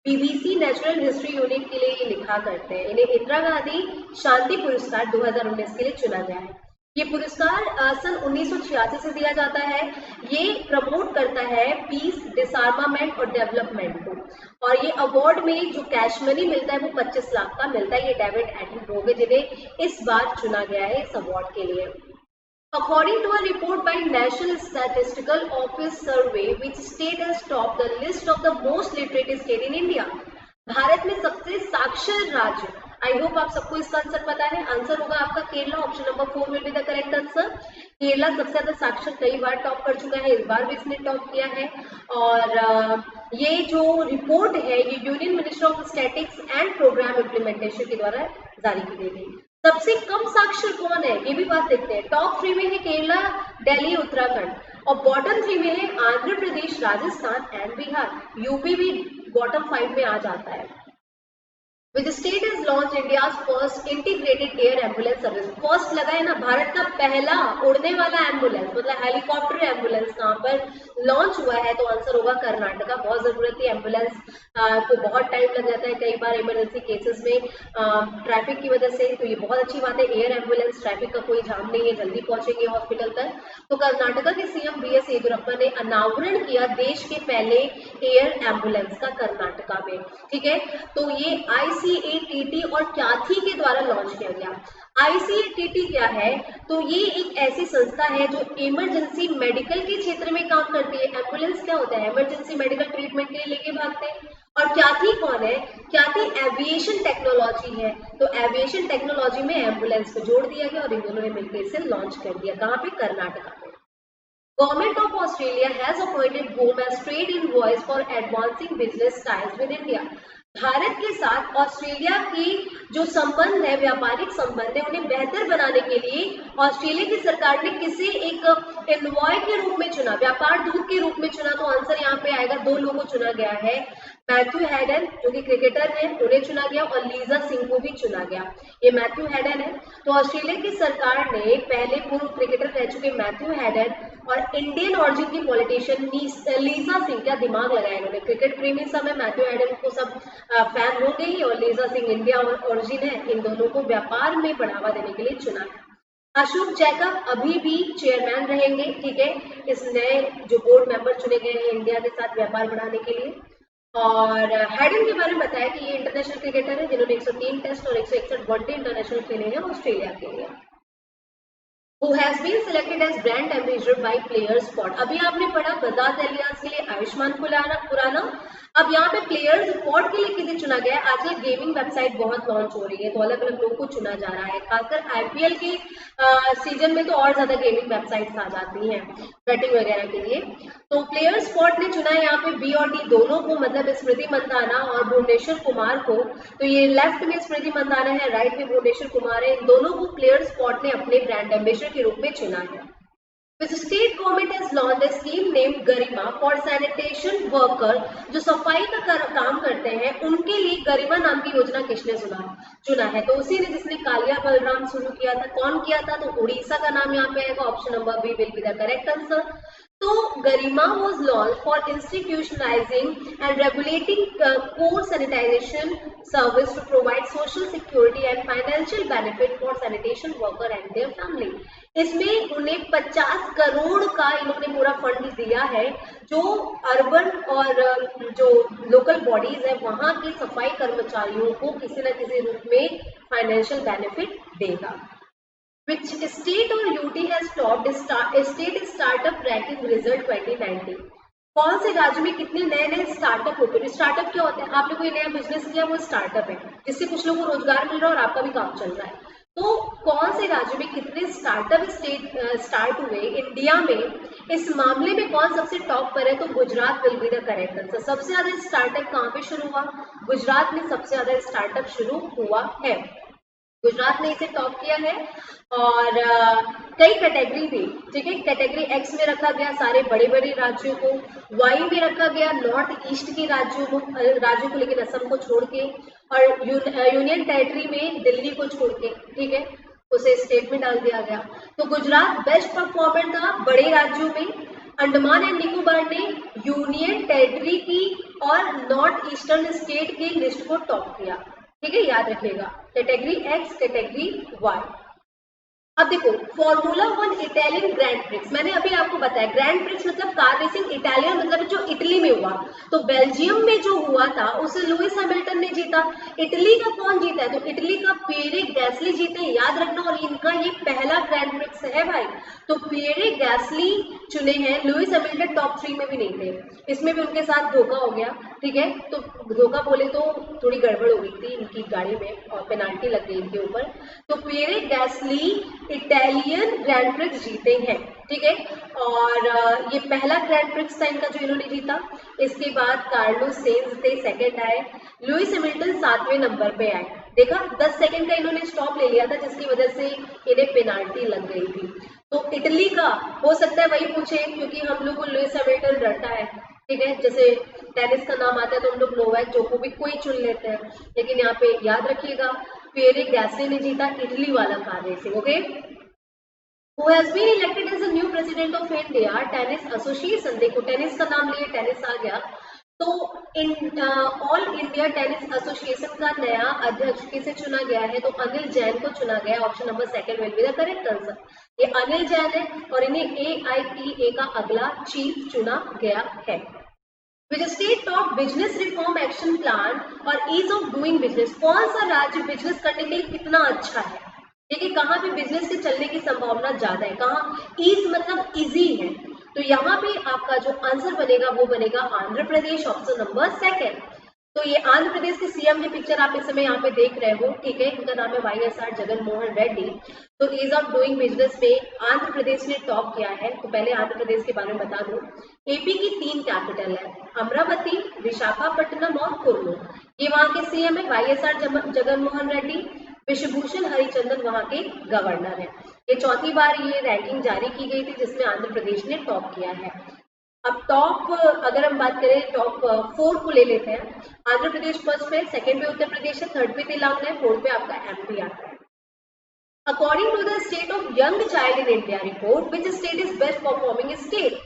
बीबीसी नेचुरल हिस्ट्री यूनिट के लिए ये लिखा करते हैं। इन्हें इंदिरा गांधी शांति पुरस्कार 2019 के लिए चुना गया है। ये पुरस्कार सन 1986 से दिया जाता है। ये प्रमोट करता है पीस, डिसआर्मामेंट और डेवलपमेंट को। और ये अवार्ड में जो कैश मनी मिलता है वो 25 लाख का मिलता है। ये डेविड एटनब्रोग है जिन्हें इस बार चुना गया है इस अवार्ड के लिए। According to a report by National Statistical Office survey, which state has topped the list of the most literate state in India? Bharat में सबसे साक्षर राज्य, आई होप आप सबको इसका आंसर पता है। आंसर होगा आपका Kerala. Option number 4 will be the correct answer. Kerala सबसे ज्यादा साक्षर कई बार टॉप कर चुका है, इस बार भी इसने टॉप किया है। और ये जो रिपोर्ट है ये union minister of statics and programme implementation के द्वारा जारी की गई थी। सबसे कम साक्षर कौन है ये भी बात देखते हैं। टॉप 3 में है केरला, दिल्ली, उत्तराखंड और बॉटम 3 में है आंध्र प्रदेश, राजस्थान एंड बिहार। यूपी भी बॉटम 5 में आ जाता है। Which state has launched India's first integrated air ambulance service? First लगा है ना, भारत का पहला उड़ने वाला एम्बुलेंस मतलब हेलीकॉप्टर एम्बुलेंस कहाँ पर लॉन्च हुआ है? तो आंसर होगा कर्नाटका। बहुत जरूरत थी एम्बुलेंस को, बहुत टाइम लग जाता है कई बार इमरजेंसी केसेस में ट्रैफिक की वजह से। तो ये बहुत अच्छी बात है, एयर एम्बुलेंस, ट्रैफिक का कोई जाम नहीं है, जल्दी पहुंचेंगे हॉस्पिटल तक। तो कर्नाटका के सीएम बीएस येदियुरप्पा ने अनावरण किया देश के पहले एयर एम्बुलेंस का कर्नाटका में, ठीक है। तो ये ICATT और क्याथी के द्वारा लॉन्च किया गया। ICATT क्या है? तो ये एक ऐसी संस्था है जो इमरजेंसी मेडिकल के क्षेत्र में काम करती है। एम्बुलेंस क्या होता है? इमरजेंसी मेडिकल ट्रीटमेंट के लिए लेके भागते हैं। और क्याथी कौन है? क्याथी एविएशन टेक्नोलॉजी है। तो एविएशन टेक्नोलॉजी में एम्बुलेंस को जोड़ दिया गया और इन दोनों ने मिलकर इसे लॉन्च कर दिया। कहाँ पे? कर्नाटका में। Government of Australia has appointed home as trade envoy for advancing business ties with India. Bharat के साथ ऑस्ट्रेलिया की जो संबंध है, व्यापारिक संबंध है, उन्हें बेहतर बनाने के लिए ऑस्ट्रेलिया की सरकार ने किसे एक एनवॉय के रूप में चुना, व्यापार दूत के रूप में चुना। तो आंसर यहाँ पे आएगा, दो लोगों को चुना गया है। मैथ्यू हैडन जो कि क्रिकेटर हैं उन्हें चुना गया और लीजा सिंह को भी चुना गया। ये मैथ्यू हैडन है। तो ऑस्ट्रेलिया की सरकार ने पहले पूर्व क्रिकेटर रह चुके मैथ्यू हैडन और इंडियन ऑरिजिन की पॉलिटिशियन लीजा सिंह, क्या दिमाग लगाया इन्होंने, क्रिकेट प्रेमी सब है, मैथ्यू हैडन को सब फैन हो गई और लीजा सिंह इंडिया ऑरिजिन है, इन दोनों को व्यापार में बढ़ावा देने के लिए चुना है। अशोक जैकब अभी भी चेयरमैन रहेंगे, ठीक है, इस नए जो बोर्ड मेंबर चुने गए हैं इंडिया के साथ व्यापार बढ़ाने के लिए। और हैडन के बारे में बताया कि ये इंटरनेशनल क्रिकेटर है जिन्होंने 103 टेस्ट और 161 वनडे इंटरनेशनल खेले हैं ऑस्ट्रेलिया के लिए। Who has been selected as brand ambassador by Players Spot? अभी आपने पढ़ा बजाज एलियांज के लिए आयुष्मान खुराना। अब यहाँ पे प्लेयर्स स्पॉट के लिए किसे चुना गया है? आजकल गेमिंग वेबसाइट बहुत लॉन्च हो रही है तो अलग अलग लोगों को चुना जा रहा है। खासकर IPL के सीजन में तो और ज्यादा गेमिंग वेबसाइट्स आ जाती हैं बैटिंग वगैरह के लिए। तो प्लेयर्स स्पॉट ने चुना है यहाँ पे B और D दोनों को, मतलब स्मृति मंदाना और भुवनेश्वर कुमार को। तो ये लेफ्ट में स्मृति मंदाना है, राइट में भुवनेश्वर कुमार है। इन दोनों को प्लेयर्स स्पॉट ने अपने ब्रांड एम्बेसडर के रूप में चुना है। Which state government has launched a scheme named Garima for sanitation worker? जो सफाई का काम करते हैं उनके लिए गरिमा नाम की योजना किसने चुना है? तो उसी ने जिसने कालिया बलराम शुरू किया था। कौन किया था? तो उड़ीसा का नाम यहाँ पे आएगा। Option number B will be the correct answer. So Garima was launched for institutionalizing and regulating core sanitization service to provide social security and financial benefit for sanitation worker and their family. इसमें उन्हें 50 करोड़ का इन्होंने पूरा fund दिया है जो urban और जो लोकल बॉडीज है वहां के सफाई कर्मचारियों को किसी न किसी रूप में फाइनेंशियल बेनिफिट देगा. Which state or UT has topped state startup ranking result 2019? कौन से राज्य में कितने नए नए स्टार्टअप होते हैं? स्टार्टअप क्या होता है? आपने कोई नया बिजनेस किया वो स्टार्टअप है जिससे कुछ लोगों को रोजगार मिल रहा है और आपका भी काम चल रहा है. तो कौन से राज्य में कितने स्टार्टअप स्टार्ट हुए इंडिया में, इस मामले में कौन सबसे टॉप पर है? तो Gujarat will be the correct answer. सबसे ज्यादा स्टार्टअप कहाँ पे शुरू हुआ? गुजरात में सबसे ज्यादा स्टार्टअप शुरू हुआ है. गुजरात ने इसे टॉप किया है. और कई कैटेगरी थी, ठीक है. कैटेगरी एक्स में रखा गया सारे बड़े बड़े राज्यों को, वाई में रखा गया नॉर्थ ईस्ट के राज्यों को लेकिन असम को छोड़ के, और यूनियन टेरिटरी में दिल्ली को छोड़ के, ठीक है, उसे स्टेट में डाल दिया गया. तो गुजरात बेस्ट परफॉर्मर था बड़े राज्यों में. अंडमान एंड निकोबार ने यूनियन टेरिटरी की और नॉर्थ ईस्टर्न स्टेट की लिस्ट को टॉप किया, ठीक है, याद रखिएगा. Category X, category Y. अब देखो फॉर्मूला 1 इटालियन ग्रैंड प्रिक्स, मैंने अभी आपको बताया ग्रैंड प्रिक्स मतलब कार रेसिंग. इटालियन मतलब जो इटली में हुआ. तो बेल्जियम में जो हुआ था उसे लुइस हैमिल्टन ने जीता. इटली का कौन जीता है? तो इटली का पिएरे गैस्ली जीते, याद रखना. और इनका ये पहला ग्रैंड प्रिक्स है भाई. तो पिएरे गैस्ली चुने हैं. लुइस हैमिल्टन टॉप 3 में भी नहीं थे. इसमें भी उनके साथ धोखा हो गया, ठीक है. तो धोखा बोले तो थोड़ी गड़बड़ हो गई थी इनकी गाड़ी में और पेनाल्टी लग गई इनके ऊपर. तो Pierre Gasly Italian grand prix जीते हैं, ठीक है. और ये पहला ग्रैंड प्रिक्स था इनका जो इन्होंने जीता. इसके बाद कार्लोस सेंज थे, सेकंड आए. लुइस हैमिल्टन 7वें नंबर पे आए. देखा 10 सेकंड का इन्होंने स्टॉप ले लिया था जिसकी वजह से इन्हें पेनाल्टी लग गई थी. तो इटली का हो सकता है वही पूछे क्योंकि हम लोग को लुइस हैमिल्टन रटा है, ठीक है. जैसे टेनिस का नाम आता है तो हम लोग नोवाक जोकोविक को ही चुन लेते हैं, लेकिन यहाँ पे याद रखिएगा पिएरे गैस्ली ने जीता इटली वाला car racing. Okay. Who has been elected as a new president of India Tennis Association? देखो टेनिस का नाम लिए टेनिस आ गया. तो ऑल इंडिया टेनिस एसोसिएशन का नया अध्यक्ष किसे चुना गया है? तो अनिल जैन को चुना गया. Option number 2 will be the correct answer. ये अनिल जैन है और इन्हें AIPA का अगला चीफ चुना गया है. Which state top business reform action plan और ईज ऑफ डूइंग बिजनेस? कौन सा राज्य बिजनेस करने के लिए कितना अच्छा है, ठीक है, कहाँ पे बिजनेस के चलने की संभावना ज्यादा है, कहाँ ईज मतलब इजी है. तो यहाँ पे आपका जो आंसर बनेगा वो बनेगा आंध्र प्रदेश. Option number 2. तो ये आंध्र प्रदेश के सीएम की पिक्चर आप इस समय यहाँ पे देख रहे हो, ठीक है. इनका नाम है YSR जगनमोहन रेड्डी. तो ईज ऑफ डूइंग बिजनेस में आंध्र प्रदेश ने टॉप किया है. तो पहले आंध्र प्रदेश के बारे में बता दूं. एपी की 3 कैपिटल है, अमरावती, विशाखापट्टनम और कुर्नूल. ये वहाँ के सीएम है YSR जगनमोहन रेड्डी. विश्वभूषण हरिचंदन वहाँ के गवर्नर है. ये 4थी बार ये रैंकिंग जारी की गई थी जिसमें आंध्र प्रदेश ने टॉप किया है. अब टॉप अगर हम बात करें टॉप 4 को ले लेते हैं. आंध्र प्रदेश फर्स्ट पे, सेकंड पे उत्तर प्रदेश है, थर्ड पे तेलंगाना है, फोर्थ पे आपका MP आता है. According to the state of young child in India report which state is best performing state?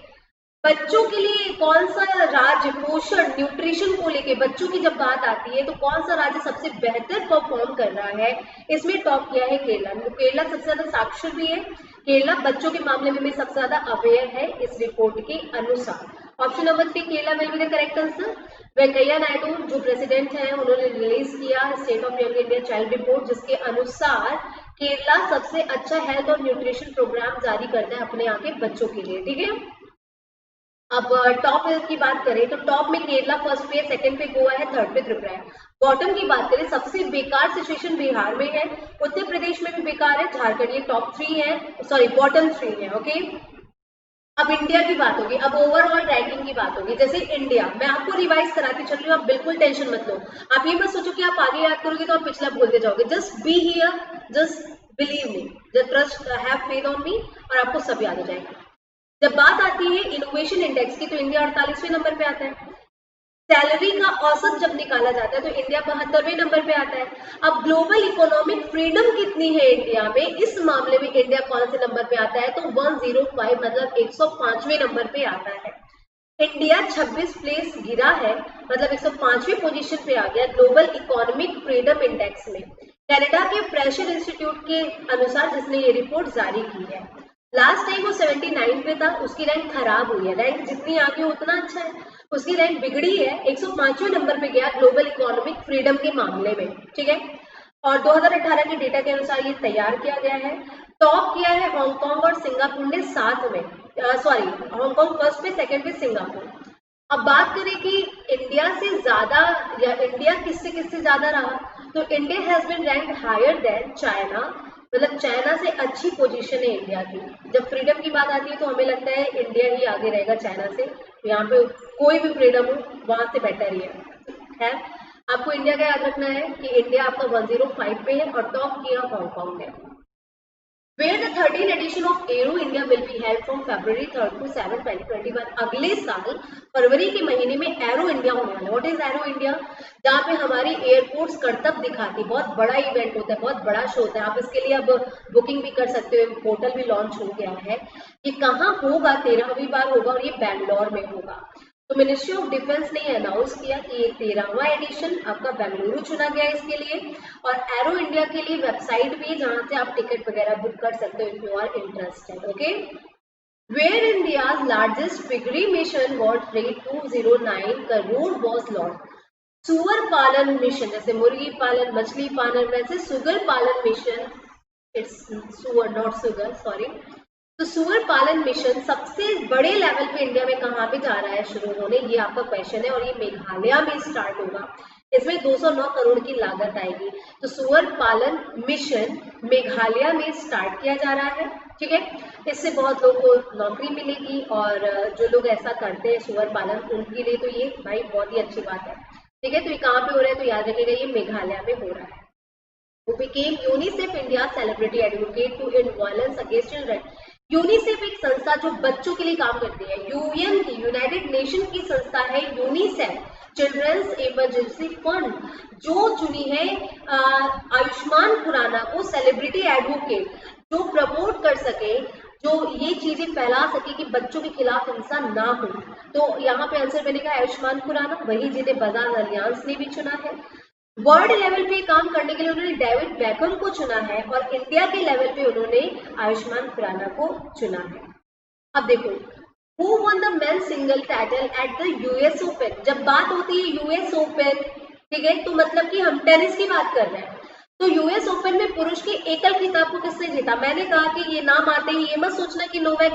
बच्चों के लिए कौन सा राज्य पोषण न्यूट्रिशन को लेके बच्चों की जब बात आती है तो कौन सा राज्य सबसे बेहतर परफॉर्म कर रहा है? इसमें टॉप किया है केरला. केरला सबसे ज्यादा साक्षर भी है. केरला बच्चों के मामले में भी सबसे ज्यादा अवेयर है इस रिपोर्ट के अनुसार. Option number 3 Kerala will be the correct answer. Venkaiah Naidu जो प्रेसिडेंट है उन्होंने रिलीज किया state of young India child report जिसके अनुसार केरला सबसे अच्छा हेल्थ और न्यूट्रिशन प्रोग्राम जारी करता है अपने यहाँ के बच्चों के लिए, ठीक है. अब टॉप की बात करें तो टॉप में केरला फर्स्ट पे, सेकंड पे गोवा है, थर्ड पे त्रिपुरा है. बॉटम की बात करें सबसे बेकार सिचुएशन बिहार में है, उत्तर प्रदेश में भी बेकार है, झारखंड ये टॉप 3 है, सॉरी बॉटम 3 है. ओके. अब इंडिया की बात होगी, अब ओवरऑल रैंकिंग की बात होगी. जैसे इंडिया, मैं आपको रिवाइज कराती चल रही हूँ, आप बिल्कुल टेंशन मत लो. आप ये मत सोचो कि आप आगे याद करोगे तो आप पिछला भूलते जाओगे. Just be here, just believe me, just trust, have faith on me और आपको सब याद हो जाएगा. जब बात आती है इनोवेशन इंडेक्स की तो इंडिया 48वें नंबर पे आता है. सैलरी का औसत जब निकाला जाता है तो इंडिया 72वें नंबर पे आता है. अब ग्लोबल इकोनॉमिक फ्रीडम कितनी कितनी है इंडिया में, इस मामले में इंडिया कौन से नंबर पे आता है, तो 105 मतलब 105वें नंबर पे आता है। इंडिया 26 प्लेस गिरा है, मतलब 105वें पोजीशन पे आ गया ग्लोबल इकोनॉमिक फ्रीडम इंडेक्स में, कनाडा के प्रेशर इंस्टीट्यूट के अनुसार, जिसने ये रिपोर्ट जारी की है। लास्ट टाइम वो 79 पे था, उसकी रैंक खराब हुई है, रैंक जितनी आगे उतना अच्छा है, उसकी रैंक बिगड़ी है, 105वें नंबर पे गया ग्लोबल इकोनॉमिक फ्रीडम के मामले में, ठीक है। और 2018 के डेटा के अनुसार ये तैयार किया गया है। टॉप किया है हांगकांग और सिंगापुर ने साथ में, सॉरी हांगकांग फर्स्ट पे, सेकंड पे सिंगापुर। अब बात करें कि इंडिया से ज्यादा या इंडिया किससे किससे ज्यादा रहा, तो India has been ranked higher than China, मतलब चाइना से अच्छी पोजीशन है इंडिया की। जब फ्रीडम की बात आती है तो हमें लगता है इंडिया ही आगे रहेगा चाइना से, यहाँ पे कोई भी फ्रीडम हो वहां से बेटर ही है। आपको इंडिया का याद रखना है कि इंडिया आपका 105 पे है और टॉप किया हांगकांग है। Where the 13th edition of Aero India will be held from February 3rd to 7, 2021। अगले साल फरवरी के महीने में एरो इंडिया होने वाला है। What is arrow India? जहाँ पे हमारी एयरपोर्ट्स करतब दिखाती, बहुत बड़ा इवेंट होता है, बहुत बड़ा शो होता है। आप इसके लिए अब बुकिंग भी कर सकते हो, पोर्टल भी लॉन्च हो गया है। ये कहाँ होगा? 13वीं बार होगा और ये बैंगलोर में होगा। तो मिनिस्ट्री ऑफ डिफेंस ने अनाउंस किया कि ये 13वां एडिशन आपका बेंगलुरु चुना गया इसके लिए। और एरो इंडिया के लिए वेबसाइट भी है जहां से आप टिकट वगैरह बुक कर सकते हो if you are interested. Okay, where India's largest piggery mission what rate 209 crore was launch. सुअर पालन मिशन, जैसे मुर्गी पालन, मछली पालन, वैसे सुगर पालन मिशन, इट्स सुअर नॉट सुगर, सॉरी। तो सुअर पालन मिशन सबसे बड़े लेवल पे इंडिया में कहाँ पे जा रहा है शुरू होने, ये आपका क्वेश्चन है। और ये मेघालय में स्टार्ट होगा, इसमें 209 करोड़ की लागत आएगी। तो सुअर पालन मिशन मेघालय में स्टार्ट किया जा रहा है, ठीक है। इससे बहुत लोगों को नौकरी मिलेगी और जो लोग ऐसा करते हैं सुअर पालन, उनके लिए तो ये भाई बहुत ही अच्छी बात है, ठीक है। तो ये कहाँ पे हो रहा है? तो याद रखिएगा ये मेघालय में हो रहा है। Who became UNICEF India's celebrity advocate to end violence against children। UNICEF एक संस्था जो बच्चों के लिए काम करती है, यूएन की, यूनाइटेड नेशन की संस्था है यूनिसेफ, चिल्ड्रंस इमरजेंसी फंड, जो चुनी है आयुष्मान खुराना को सेलिब्रिटी एडवोकेट, जो प्रमोट कर सके, जो ये चीजें फैला सके कि बच्चों के खिलाफ हिंसा ना हो। तो यहाँ पे आंसर बनेगा आयुष्मान खुराना, वही जिन्हें बजाज अलियांस ने भी चुना है। वर्ल्ड लेवल पे काम करने के लिए उन्होंने डेविड बैकम को चुना है और इंडिया के लेवल पे उन्होंने आयुष्मान खुराना को चुना है। अब देखो, who one the men single title at the US open. जब बात होती है यूएस ओपन, ठीक है, तो मतलब कि हम टेनिस की बात कर रहे हैं। तो यूएस ओपन में पुरुष के एकल खिताब को किसने जीता? मैंने कहा कि ये नाम आते ही ये मत सोचना कि नोवाक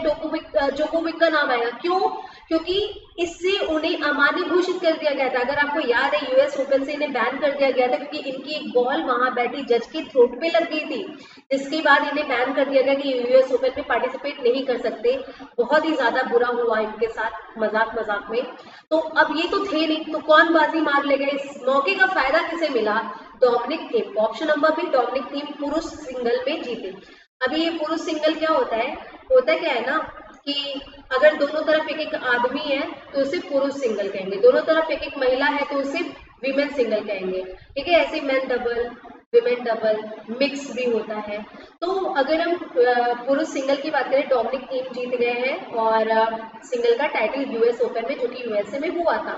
जोकोविक का नाम आएगा। क्यों? क्योंकि इससे उन्हें अमान्य घोषित कर दिया गया था। अगर आपको याद है, यूएस ओपन से इन्हें बैन कर दिया गया था क्योंकि इनकी एक बॉल वहां बैठी जज के थ्रोट पे लग गई थी, जिसके बाद इन्हें बैन कर दिया गया कि यूएस ओपन में पार्टिसिपेट नहीं कर सकते। बहुत ही ज्यादा बुरा हुआ इनके साथ, मजाक मजाक में। तो अब ये तो थे नहीं, तो कौन बाजी मार ले गए? इस मौके का फायदा किसे मिला? Dominic Thiem. Option number B, Dominic Thiem पुरुष सिंगल में जीते। अभी ये पुरुष सिंगल क्या होता है? होता क्या है ना कि अगर दोनों तरफ एक एक आदमी है तो उसे पुरुष सिंगल कहेंगे, दोनों तरफ एक एक महिला है तो उसे विमेन सिंगल कहेंगे, ठीक है। ऐसे main double, women double, mix भी होता है। तो अगर हम पुरुष सिंगल की बात करें, डोमिनिक थीम जीत गए हैं और सिंगल का टाइटल यूएस ओपन में, जो कि यूएसए में हुआ था।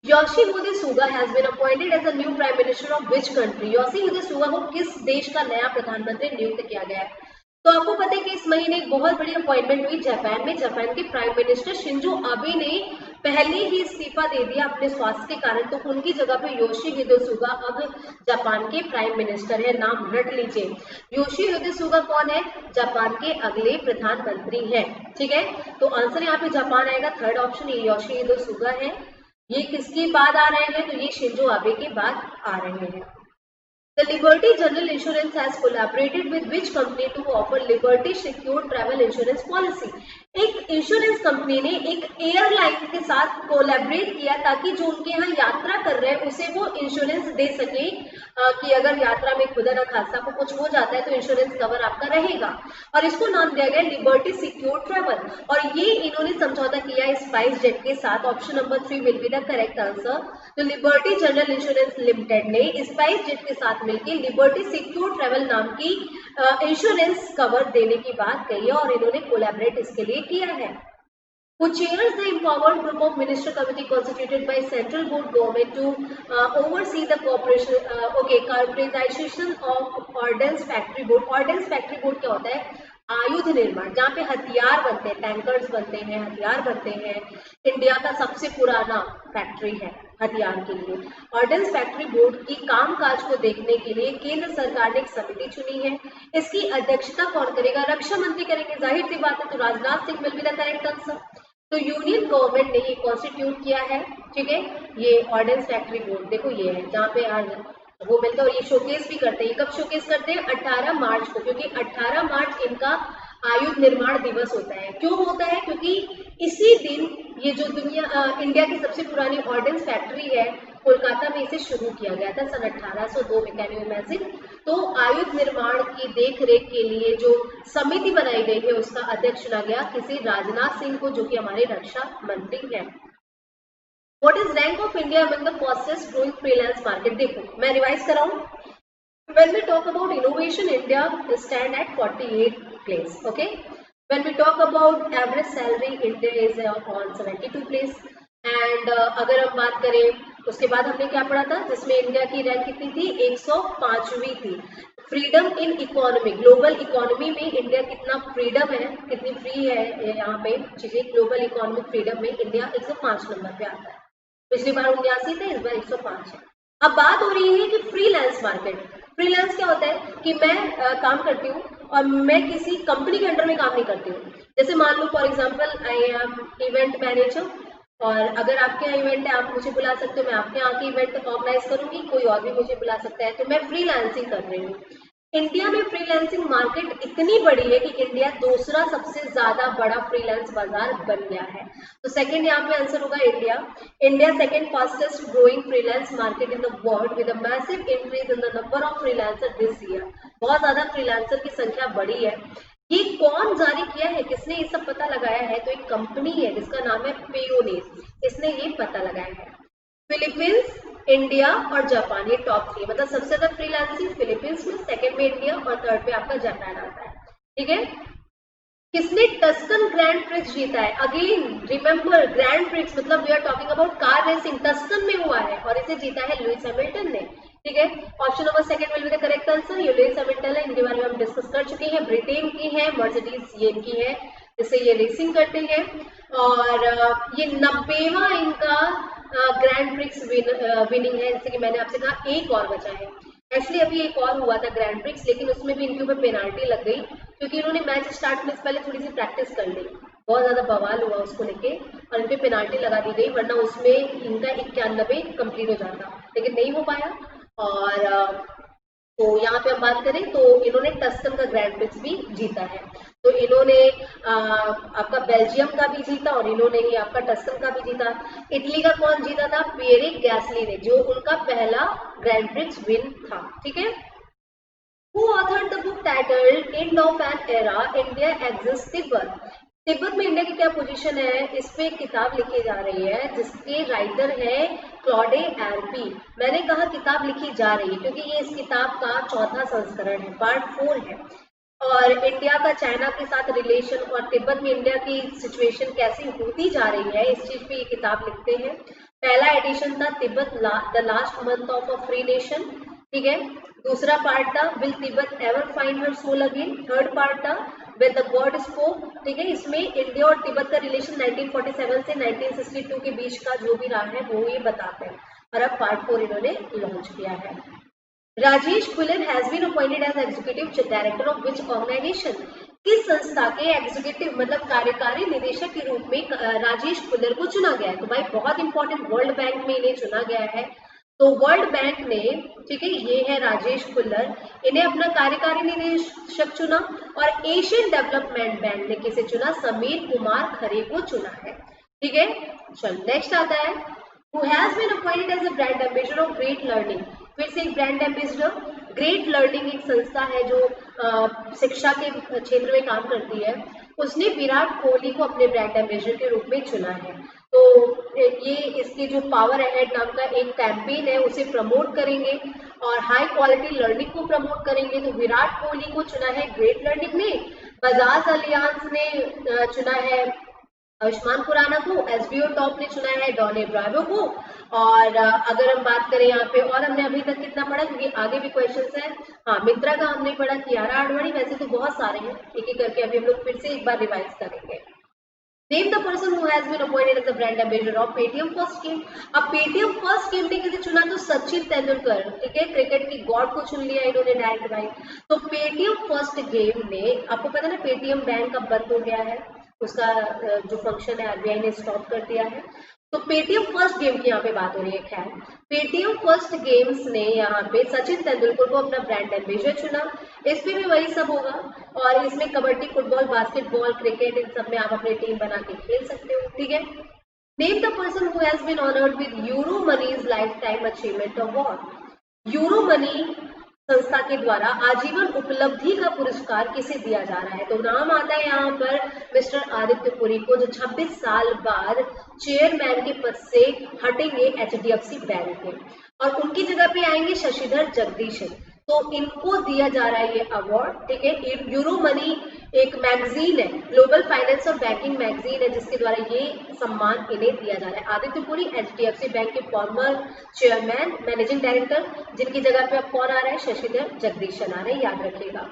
Yoshihide Suga has been appointed as the new prime minister of which country? Yoshihide Suga को किस देश का नया प्रधानमंत्री नियुक्त किया गया है? तो आपको पता है कि इस महीने एक बहुत बड़ी अपॉइंटमेंट हुई जापान में। जापान के प्राइम मिनिस्टर शिंजो आबे ने पहले ही इस्तीफा दे दिया अपने स्वास्थ्य के कारण, तो उनकी जगह पे योशिहिदे सुगा अब जापान के प्राइम मिनिस्टर है। नाम रट लीजिए, योशिहिदे सुगा कौन है? जापान के अगले प्रधानमंत्री है, ठीक है। तो आंसर यहाँ पे जापान आएगा, थर्ड ऑप्शन ये योशिहिदे सुगा है। ये किसके बाद आ रहे हैं? तो ये शिंजो आबे के बाद आ रहे हैं। The Liberty General Insurance has collaborated with which company to offer Liberty Secure Travel Insurance Policy? एक इंश्योरेंस कंपनी ने एक एयरलाइन के साथ कोलैबोरेट किया ताकि जो उनके यहाँ यात्रा कर रहे हैं उसे वो इंश्योरेंस दे सके कि अगर यात्रा में खुदा न खासा को कुछ हो जाता है तो इंश्योरेंस कवर आपका रहेगा, और इसको नाम दिया गया लिबर्टी सिक्योर ट्रेवल। और ये इन्होंने समझौता किया है स्पाइस जेट के साथ। Option number 3 will be the correct answer. तो लिबर्टी जनरल इंश्योरेंस लिमिटेड ने स्पाइस जेट के साथ मिलकर लिबर्टी सिक्योर ट्रेवल नाम की इंश्योरेंस कवर देने की बात कही है और इन्होंने कोलैबोरेट इसके लिए किया है। Who chairs the empowered group of minister committee constituted by central board government to oversee the corporatization of ordnance factory board। ordnance factory board क्या होता है? आयुध निर्माण, जहाँ पे हथियार बनते हैं, टैंकर्स बनते हैं, हथियार बनते हैं। इंडिया का सबसे पुराना फैक्ट्री है हथियार के लिए। ऑर्डिनेंस फैक्ट्री बोर्ड की कामकाज को देखने के लिए केंद्र सरकार ने एक समिति चुनी है। इसकी अध्यक्षता कौन करेगा? रक्षा मंत्री करेंगे, जाहिर सी बात है। तो Rajnath Singh will be the correct answer. तो यूनियन गवर्नमेंट ने ये कॉन्स्टिट्यूट किया है, ठीक है। ये ऑर्डिनेंस फैक्ट्री बोर्ड देखो ये है जहाँ पे आज वो मिलता है, और ये शोकेस भी करते हैं। कब शोकेस करते हैं? 18 मार्च को, क्योंकि 18 मार्च इनका आयुध निर्माण दिवस होता है। क्यों होता है? क्योंकि इसी दिन ये जो इंडिया की सबसे पुरानी ऑर्डिनेंस फैक्ट्री है कोलकाता में, इसे शुरू किया गया था सन 1802 में। Can you imagine? तो आयुध निर्माण की देख रेख के लिए जो समिति बनाई गई है उसका अध्यक्ष चुना गया किसी राजनाथ सिंह को, जो कि हमारे रक्षा मंत्री हैं। What is rank of India among the fastest growing freelance market? देखो मैं रिवाइज कर रहा हूँ। When we talk about innovation, India stand at 48th place. Okay. When we talk about average salary, India is on 72 place. And अगर हम बात करें उसके बाद हमने क्या पढ़ा था जिसमें इंडिया की रैंक कितनी थी? 105वीं थी। Freedom in economy, global economy में इंडिया कितना फ्रीडम है, कितनी फ्री है यहाँ पे चीजें। ग्लोबल इकोनॉमिक फ्रीडम में इंडिया 105 नंबर पे आता है। पिछली बार 79 थे, इस बार 105 है। अब बात हो रही है कि फ्रीलांस मार्केट। फ्रीलांस क्या होता है कि मैं काम करती हूँ और मैं किसी कंपनी के अंडर में काम नहीं करती हूँ। जैसे मान लो for example I am event manager, और अगर आपके यहाँ इवेंट है आप मुझे बुला सकते हो, मैं आपके यहाँ की इवेंट ऑर्गेनाइज करूंगी, कोई और भी मुझे बुला सकता है। तो मैं फ्रीलांसिंग कर रही हूँ। इंडिया में फ्रीलांसिंग मार्केट इतनी बड़ी है कि इंडिया दूसरा सबसे ज्यादा बड़ा फ्रीलांस बाजार बन गया है। तो सेकंड यहाँ पे आंसर होगा India. India second fastest growing freelance market in the world with a massive increase in the number of freelancer this year. बहुत ज्यादा फ्रीलांसर की संख्या बढ़ी है। ये कौन जारी किया है, किसने ये सब पता लगाया है? तो एक कंपनी है जिसका नाम है पेयोनीर, इसने ये पता लगाया है। फिलीपींस, इंडिया और जापान, ये टॉप 3, मतलब सबसे ज्यादा फ्रीलांसिंग फिलीपींस में, सेकंड में इंडिया और थर्ड पे आपका जापान आता है, ठीक है। किसने टस्कन ग्रैंड प्रिक्स जीता है? अगेन रिमेंबर ग्रैंड प्रिक्स मतलब we are talking about car racing, Tuscan में हुआ है और इसे जीता है लुइस हैमिल्टन ने, ठीक है। Option number second will be the correct answer. ये लुइस हैमिल्टन है, इनके बारे में हम डिस्कस कर चुके हैं। ब्रिटेन की है, मर्सिडीज ये इनकी है जिससे ये रेसिंग करते हैं, और ये 90वां इनका ग्रैंड प्रिक्स विनिंग है। जैसे कि मैंने आपसे कहा एक और बचा है। एक्चुअली अभी एक और हुआ था ग्रैंड प्रिक्स, लेकिन उसमें भी इनके ऊपर पेनाल्टी लग गई क्योंकि इन्होंने मैच स्टार्ट होने से पहले थोड़ी सी प्रैक्टिस कर ली। बहुत ज्यादा बवाल हुआ उसको लेके और इनपे पेनाल्टी लगा दी गई, वरना उसमें इनका 91 कंप्लीट हो जाता, लेकिन नहीं हो पाया। और तो यहाँ पे हम बात करें तो इन्होंने टस्कन का ग्रैंड प्रिक्स भी जीता है। तो इन्होंने आपका बेल्जियम का भी जीता और इन्होंने ही आपका टस्कन का भी जीता। इटली का कौन जीता था? पियरे गैसली ने, जो उनका पहला ग्रैंड प्रिक्स विन था, ठीक है। Who authored the book titled End of an Era, India Exists Tibet? Tibet में इंडिया की क्या पोजीशन है, इस पे किताब लिखी जा रही है जिसके राइटर है क्लॉडे एरपी। मैंने कहा किताब लिखी जा रही है क्योंकि ये इस किताब का चौथा संस्करण है, पार्ट 4 है। और इंडिया का चाइना के साथ रिलेशन और तिब्बत में इंडिया की सिचुएशन कैसी होती जा रही है, इस चीज पे ये किताब लिखते हैं। पहला एडिशन था Tibet the last month of a free nation, ठीक है। दूसरा पार्ट था will Tibet ever find her soul again. Third part था व्हेन द गॉड स्पोक, ठीक है। इसमें इंडिया और तिब्बत का रिलेशन 1947 से 1962 के बीच का जो भी रहा है वो ये बताते हैं। और अब पार्ट 4 इन्होंने लॉन्च किया है। Rajesh Khullar has been appointed as executive director of which organization? किस संस्था के एग्जीक्यूटिव मतलब कार्यकारी निदेशक के रूप में राजेश खुल्लर को चुना गया है? तो भाई बहुत इंपॉर्टेंट, वर्ल्ड बैंक में इन्हें चुना गया है। तो वर्ल्ड बैंक ने, ठीक है, ये है राजेश खुल्लर, इन्हें अपना कार्यकारी निदेशक चुना, और एशियन डेवलपमेंट बैंक ने किसे चुना, समीर कुमार खरे को चुना है। ठीक है, चल नेक्स्ट आता है, who has been appointed as a brand ambassador of Great Learning। फिर से एक ब्रांड एम्बेसडर, ग्रेट लर्निंग एक संस्था है जो शिक्षा के क्षेत्र में काम करती है, उसने विराट कोहली को अपने ब्रांड एम्बेसडर के रूप में चुना है। तो ये इसकी जो पावर अहेड नाम का एक कैंपेन है उसे प्रमोट करेंगे और हाई क्वालिटी लर्निंग को प्रमोट करेंगे। तो विराट कोहली को चुना है ग्रेट लर्निंग ने, बजाज अलियांस ने चुना है आयुष्मान खुराना को, एसबीओ टॉप ने चुना है डॉन ब्रावो को, और अगर हम बात करें यहाँ पे, और हमने अभी तक कितना पढ़ा, क्योंकि आगे भी क्वेश्चंस हैं, हाँ मित्रा का हमने पढ़ा, कियारा आडवाणी, वैसे तो बहुत सारे हैं, एक एक करके अभी हम लोग फिर से एक बार रिवाइज करेंगे। Name the person who has been appointed as the brand ambassador of Paytm first game. अब पेटीएम फर्स्ट गेम ने किसे चुना, तो सचिन तेंदुलकर, ठीक है, क्रिकेट की गॉड को चुन लिया इन्होंने डायरेक्ट भाई। तो पेटीएम फर्स्ट गेम ने, आपको पता है ना पेटीएम बैंक अब बंद हो गया है, उसका जो फंक्शन है आरबीआई ने स्टॉप कर दिया है। तो पेटीएम फर्स्ट गेम की यहाँ पे बात हो रही है। खैर, पेटीएम फर्स्ट गेम्स ने यहाँ पे सचिन तेंदुलकर को अपना ब्रांड एम्बेसडर चुना। इस पे भी वही सब होगा, और इसमें कबड्डी, फुटबॉल, बास्केटबॉल, क्रिकेट, इन सब में आप अपनी टीम बना के खेल सकते हो। ठीक है, name the person who has been honoured with Euromoney's lifetime achievement award. Euromoney संस्था के द्वारा आजीवन उपलब्धि का पुरस्कार किसे दिया जा रहा है, तो नाम आता है यहाँ पर मिस्टर आदित्य पुरी को, जो 26 साल बाद चेयरमैन के पद से हटेंगे एचडीएफसी बैंक के, और उनकी जगह पे आएंगे शशिधर जगदीशन। तो इनको दिया जा रहा है ये अवार्ड। ठीक है, यूरो मनी एक मैगजीन है, ग्लोबल फाइनेंस और बैंकिंग मैगजीन है, जिसके द्वारा ये सम्मान इन्हें दिया जा रहा है। आदित्य पुरी एचडीएफसी बैंक के फॉर्मर चेयरमैन, मैनेजिंग डायरेक्टर, जिनकी जगह पे अब कौन आ रहा है, शशिधर जगदीशन आ रहे हैं, याद रखिएगा।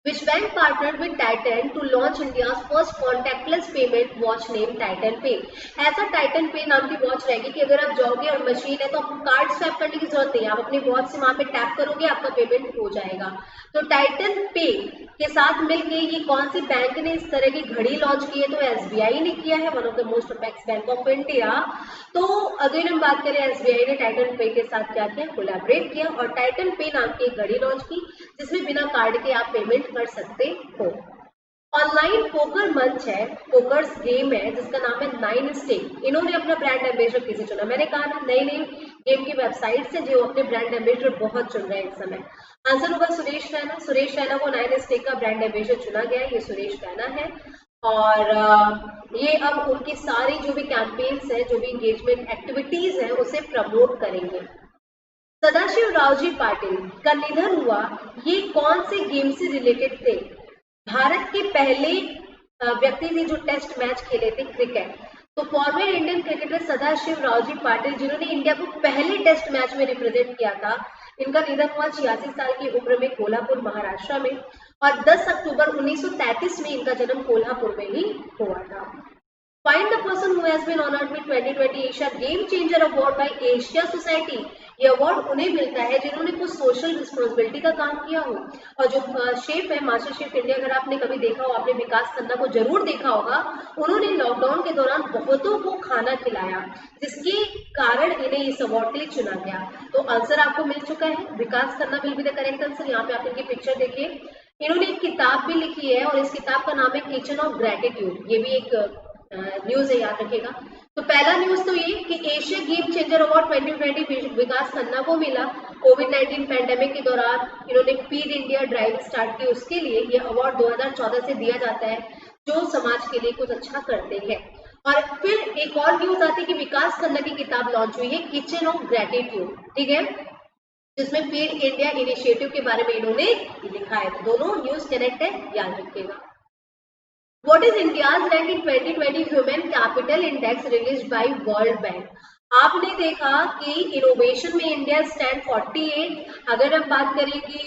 Which bank partnered with Titan to launch India's first contactless payment watch named Titan Pay। ऐसा Titan Pay नाम की वॉच रहेगी कि अगर आप जाओगे और मशीन है तो आपको कार्ड स्वैप करने की जरूरत नहीं है, आप अपनी वॉच से वहां पे टैप करोगे, आपका पेमेंट हो जाएगा। तो Titan Pay के साथ मिलके ये कौन सी बैंक ने इस तरह की घड़ी लॉन्च की है, तो एसबीआई ने किया है, one of the most apex bank of India. तो अगर हम बात करें एसबीआई ने टाइटन पे के साथ क्या किया, कोलैबोरेट किया और टाइटन पे नाम की एक घड़ी लॉन्च की, जिसमें बिना कार्ड के आप पेमेंट कर सकते हो। ऑनलाइन पोकर मंच है, पोकर्स गेम है, जिसका नाम है 9 स्टेक। इन्होंने अपना ब्रांड एम्बेसडर किसे चुना, मैंने कहा ना नई नई गेम की वेबसाइट से जो अपने ब्रांड एम्बेसडर बहुत चुन रहे हैं इस समय। आंसर होगा सुरेश रैना। सुरेश रैना को 9 स्टेक का ब्रांड एम्बेसडर चुना गया है, ये सुरेश रैना है। और ये अब उनकी सारी जो भी कैंपेन्स है, जो भी एंगेजमेंट एक्टिविटीज है, उसे प्रमोट करेंगे। सदाशिव रावजी पाटिल का निधन हुआ, ये कौन से गेम से रिलेटेड थे, भारत के पहले व्यक्ति थे जो टेस्ट मैच खेले थे क्रिकेट। तो former Indian cricketer Sadashiv Raoji Patil, जिन्होंने इंडिया को पहले टेस्ट मैच में रिप्रेजेंट किया था, इनका निधन हुआ 86 साल की उम्र में कोल्हापुर महाराष्ट्र में, और 10 अक्टूबर 1933 में इनका जन्म कोल्हापुर में ही हुआ था। Find the person who has been honored with 2020 Asia Game Changer Award by Asia Society। ये अवार्ड उन्हें मिलता है जिन्होंने कुछ सोशल रिस्पॉन्सिबिलिटी का काम किया हो। और जो शेफ है, मास्टर शेफ इंडिया, अगर आपने कभी देखा हो, आपने विकास खन्ना को जरूर देखा होगा, उन्होंने लॉकडाउन के दौरान बहुतों को खाना खिलाया, जिसके कारण इन्हें इस अवार्ड के लिए चुना गया। तो आंसर आपको मिल चुका है, Vikas Khanna will be the correct answer. यहाँ पे आप इनकी पिक्चर देखिए, इन्होंने एक किताब भी लिखी है और इस किताब का नाम है किचन ऑफ ग्रेटिट्यूड। ये भी एक न्यूज है, याद रखिएगा। तो पहला न्यूज तो ये कि एशिया गेम चेंजर अवार्ड 2020 विकास खन्ना को मिला। कोविड-19 पैंडेमिक के दौरान इन्होंने फीड इंडिया ड्राइव स्टार्ट की, उसके लिए ये अवार्ड 2014 से दिया जाता है जो समाज के लिए कुछ अच्छा करते हैं। और फिर एक और न्यूज आती है कि विकास खन्ना की किताब लॉन्च हुई है किचन ऑफ ग्रेटिट्यूड, ठीक है, जिसमें फीड इंडिया इनिशिएटिव के बारे में इन्होंने लिखा है। तो दोनों न्यूज कनेक्ट है, याद रखिएगा। What is India's rank in 2020 Human Capital Index released by World Bank? आपने देखा कि इनोवेशन में इंडिया स्टैंड 48। अगर हम बात करें कि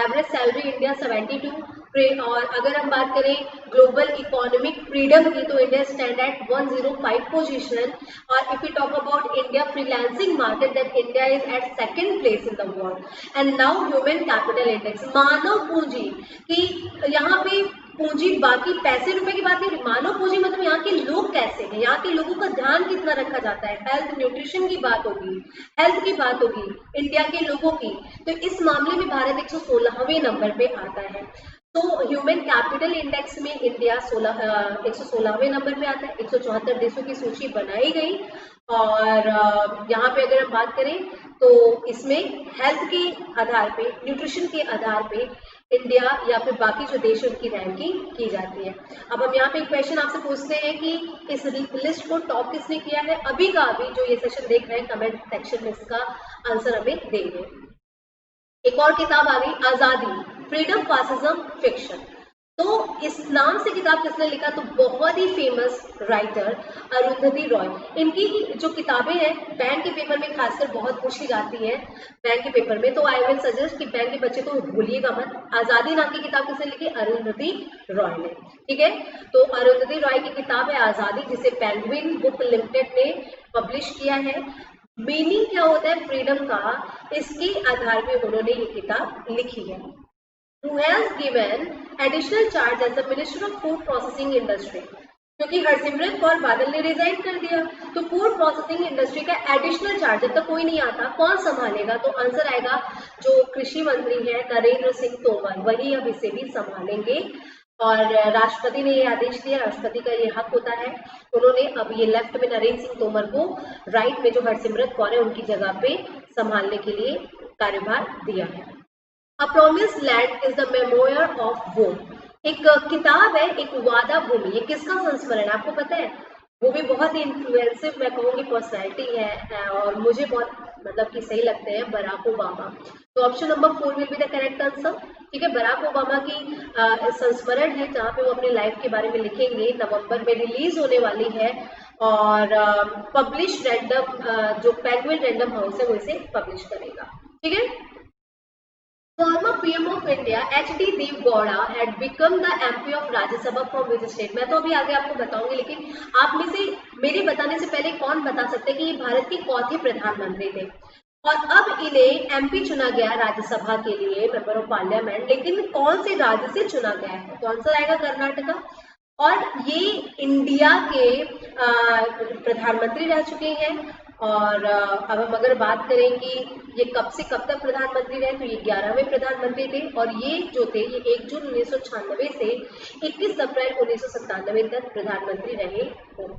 एवरेज सैलरी इंडिया 72, और अगर हम बात करें ग्लोबल इकोनॉमिक फ्रीडम की, तो इंडिया स्टैंड एट 105 पोजीशन। और if you talk about India freelancing market, that India is at second place in the world. And now human capital index, मानव पूंजी की, यहाँ पे पूंजी, बाकी पैसे रुपए की बात नहीं, मानव पूंजी मतलब यहाँ के लोग कैसे हैं, यहाँ के लोगों का ध्यान कितना रखा जाता है, हेल्थ न्यूट्रिशन की बात होगी, हेल्थ की बात होगी इंडिया के लोगों की, तो इस मामले में भारत 116वें नंबर पे आता है। तो ह्यूमन कैपिटल इंडेक्स में इंडिया 116वें नंबर पे आता है। 174 देशों की सूची बनाई गई और यहाँ पे अगर हम बात करें तो इसमें हेल्थ के आधार पे, न्यूट्रिशन के आधार पे इंडिया या फिर बाकी जो देश है उनकी रैंकिंग की जाती है। अब हम यहाँ पे एक क्वेश्चन आपसे पूछते हैं कि इस लिस्ट को टॉप किसने किया है। अभी का अभी जो ये सेशन देख रहे हैं कमेंट सेक्शन में इसका आंसर हमें देंगे। एक और किताब आ गई, आजादी, फ्रीडम फासिज्म फिक्शन। तो इस नाम से किताब किसने लिखा, तो बहुत ही फेमस राइटर अरुंधति रॉय। इनकी जो किताबें हैं बैंक के पेपर में खासकर बहुत पूछी जाती है बैंक के पेपर में, तो आई विल सजेस्ट कि बैंक के बच्चे तो भूलिएगा मत। आजादी नाम की किताब किसने लिखी, अरुंधति रॉय ने, ठीक है। तो अरुंधति रॉय की किताब है आजादी, जिसे पेंगुइन बुक लिमिटेड ने पब्लिश किया है। मीनिंग क्या होता है फ्रीडम का, इसके आधार पे उन्होंने ये किताब लिखी है। Who has given additional charge as the Minister of Food Processing Industry, क्योंकि हरसिमरत कौर बादल ने रिजाइन कर दिया, तो फूड प्रोसेसिंग इंडस्ट्री का एडिशनल चार्ज जब तक कोई नहीं आता कौन संभालेगा, तो आंसर आएगा जो कृषि मंत्री है नरेंद्र सिंह तोमर, वही अब इसे भी संभालेंगे। और राष्ट्रपति ने ये आदेश दिया, राष्ट्रपति का ये हक होता है, उन्होंने अब ये लेफ्ट में नरेंद्र सिंह तोमर को, राइट में जो हरसिमरत कौर है उनकी जगह पे संभालने के लिए कार्यभार दिया है। A Promised Land is the Memoir of War, एक किताब है, एक वादा भूमि। ये किसका संस्मरण है आपको पता है? वो भी बहुत ही इन्फ्लुएंसिव मैं कहूँगी पर्सनैलिटी है और मुझे बहुत मतलब कि सही लगते हैं, बराक ओबामा। तो option number 4 will be the correct answer, ठीक है। बराक ओबामा की संस्मरण है जहाँ पे वो अपनी लाइफ के बारे में लिखेंगे, नवंबर में रिलीज होने वाली है और पब्लिश रैंडम जो पेंगुइन रैंडम हाउस है वो इसे पब्लिश करेगा, ठीक है। Former PM of India H.D. Dev Gowda had become the MP of Rajya Sabha from which state? मैं तो अभी आगे आपको बताऊंगी, लेकिन आप में से मेरे बताने से पहले कौन बता सकते हैं कि ये भारत के चौथे प्रधानमंत्री थे और अब इन्हें एमपी चुना गया राज्यसभा के लिए, मेंबर ऑफ पार्लियामेंट, लेकिन कौन से राज्य से चुना गया है, तो आंसर आएगा कर्नाटका। और ये इंडिया के प्रधानमंत्री रह चुके हैं और अब हम अगर बात करें कि ये कब से कब तक प्रधानमंत्री रहे, तो ये 11वें प्रधानमंत्री थे और ये जो थे ये 1 जून 1996 से 21 अप्रैल 1997 तक प्रधानमंत्री रहे